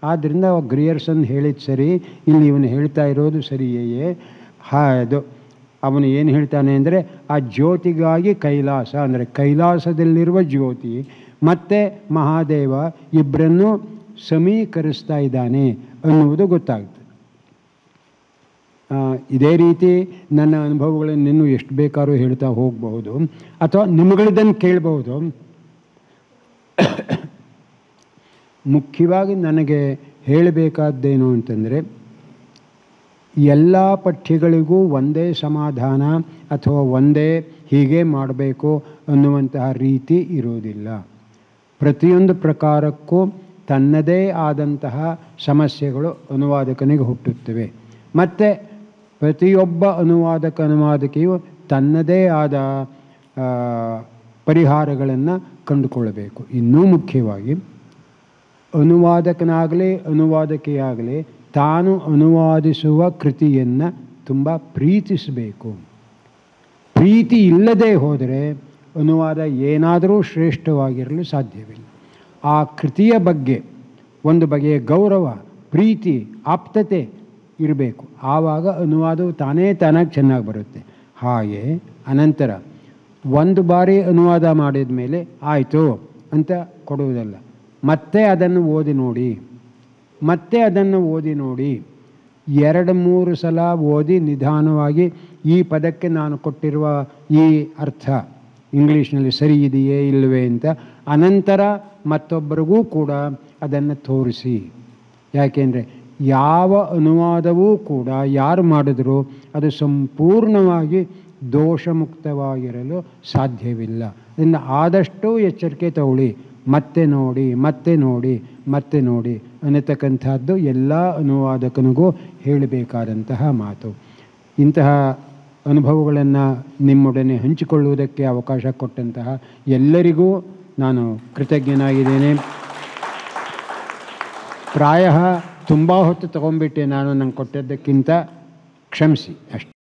ಆದ್ದರಿಂದ ಗ್ರಿಯರ್ಸನ್ ಹೇಳಿದ ಸರಿ, ಇಲ್ಲಿ ಇವನು ಹೇಳ್ತಾ ಇರೋದು ಸರಿಯೇ. ಅದು ಅವನು ಏನು ಹೇಳ್ತಾನೆ ಅಂದರೆ ಆ ಜ್ಯೋತಿಗಾಗಿ ಕೈಲಾಸ ಅಂದರೆ ಕೈಲಾಸದಲ್ಲಿರುವ ಜ್ಯೋತಿ ಮತ್ತು ಮಹಾದೇವ ಇಬ್ಬರನ್ನೂ ಸಮೀಕರಿಸ್ತಾ ಇದ್ದಾನೆ ಅನ್ನುವುದು ಗೊತ್ತಾಗ್ತದೆ. ಇದೇ ರೀತಿ ನನ್ನ ಅನುಭವಗಳನ್ನು ಇನ್ನೂ ಎಷ್ಟು ಬೇಕಾದ್ರೂ ಹೇಳ್ತಾ ಹೋಗಬಹುದು ಅಥವಾ ನಿಮ್ಮಗಳಿದ್ದನ್ನು ಕೇಳಬಹುದು. ಮುಖ್ಯವಾಗಿ ನನಗೆ ಹೇಳಬೇಕಾದ್ದೇನು ಅಂತಂದರೆ, ಎಲ್ಲ ಪಠ್ಯಗಳಿಗೂ ಒಂದೇ ಸಮಾಧಾನ ಅಥವಾ ಒಂದೇ ಹೀಗೆ ಮಾಡಬೇಕು ಅನ್ನುವಂತಹ ರೀತಿ ಇರುವುದಿಲ್ಲ. ಪ್ರತಿಯೊಂದು ಪ್ರಕಾರಕ್ಕೂ ತನ್ನದೇ ಆದಂತಹ ಸಮಸ್ಯೆಗಳು ಅನುವಾದಕನಿಗೆ ಹುಟ್ಟುತ್ತವೆ. ಮತ್ತು ಪ್ರತಿಯೊಬ್ಬ ಅನುವಾದಕೆಯು ತನ್ನದೇ ಆದ ಪರಿಹಾರಗಳನ್ನು ಕಂಡುಕೊಳ್ಳಬೇಕು. ಇನ್ನೂ ಮುಖ್ಯವಾಗಿ ಅನುವಾದಕನಾಗಲಿ ಅನುವಾದಕೆಯಾಗಲಿ ತಾನು ಅನುವಾದಿಸುವ ಕೃತಿಯನ್ನು ತುಂಬ ಪ್ರೀತಿಸಬೇಕು. ಪ್ರೀತಿ ಇಲ್ಲದೆ ಹೋದರೆ ಅನುವಾದ ಏನಾದರೂ ಶ್ರೇಷ್ಠವಾಗಿರಲು ಸಾಧ್ಯವಿಲ್ಲ. ಆ ಕೃತಿಯ ಬಗ್ಗೆ ಒಂದು ಬಗೆಯ ಗೌರವ, ಪ್ರೀತಿ, ಆಪ್ತತೆ ಇರಬೇಕು. ಆವಾಗ ಅನುವಾದವು ತಾನಾಗಿ ಚೆನ್ನಾಗಿ ಬರುತ್ತೆ. ಹಾಗೆ ಅನಂತರ ಒಂದು ಬಾರಿ ಅನುವಾದ ಮಾಡಿದ ಮೇಲೆ ಆಯಿತು ಅಂತ ಕೊಡುವುದಲ್ಲ. ಮತ್ತೆ ಅದನ್ನು ಓದಿ ನೋಡಿ, ಮತ್ತೆ ಅದನ್ನು ಓದಿ ನೋಡಿ, 2-3 ಸಲ ಓದಿ ನಿಧಾನವಾಗಿ ಈ ಪದಕ್ಕೆ ನಾನು ಕೊಟ್ಟಿರುವ ಈ ಅರ್ಥ ಇಂಗ್ಲೀಷ್ನಲ್ಲಿ ಸರಿ ಇದೆಯೇ ಇಲ್ಲವೇ ಅಂತ ಅನಂತರ ಮತ್ತೊಬ್ಬರಿಗೂ ಕೂಡ ಅದನ್ನು ತೋರಿಸಿ. ಯಾಕೆಂದರೆ ಯಾವ ಅನುವಾದವೂ ಕೂಡ ಯಾರು ಮಾಡಿದ್ರೂ ಅದು ಸಂಪೂರ್ಣವಾಗಿ ದೋಷಮುಕ್ತವಾಗಿರಲು ಸಾಧ್ಯವಿಲ್ಲ. ಅದನ್ನು ಆದಷ್ಟು ಎಚ್ಚರಿಕೆ ತಗೊಳ್ಳಿ. ಮತ್ತೆ ನೋಡಿ, ಮತ್ತೆ ನೋಡಿ, ಮತ್ತೆ ನೋಡಿ ಅನ್ನತಕ್ಕಂಥದ್ದು ಎಲ್ಲ ಅನುವಾದಕನಿಗೂ ಹೇಳಬೇಕಾದಂತಹ ಮಾತು. ಇಂತಹ ಅನುಭವಗಳನ್ನು ನಿಮ್ಮೊಡನೆ ಹಂಚಿಕೊಳ್ಳುವುದಕ್ಕೆ ಅವಕಾಶ ಕೊಟ್ಟಂತಹ ಎಲ್ಲರಿಗೂ ನಾನು ಕೃತಜ್ಞನಾಗಿದ್ದೇನೆ. ಪ್ರಾಯ ತುಂಬ ಹೊತ್ತು ತಗೊಂಡ್ಬಿಟ್ಟೆ ನಾನು, ನಂಗೆ ಕೊಟ್ಟದ್ದಕ್ಕಿಂತ ಕ್ಷಮಿಸಿ ಅಷ್ಟೆ.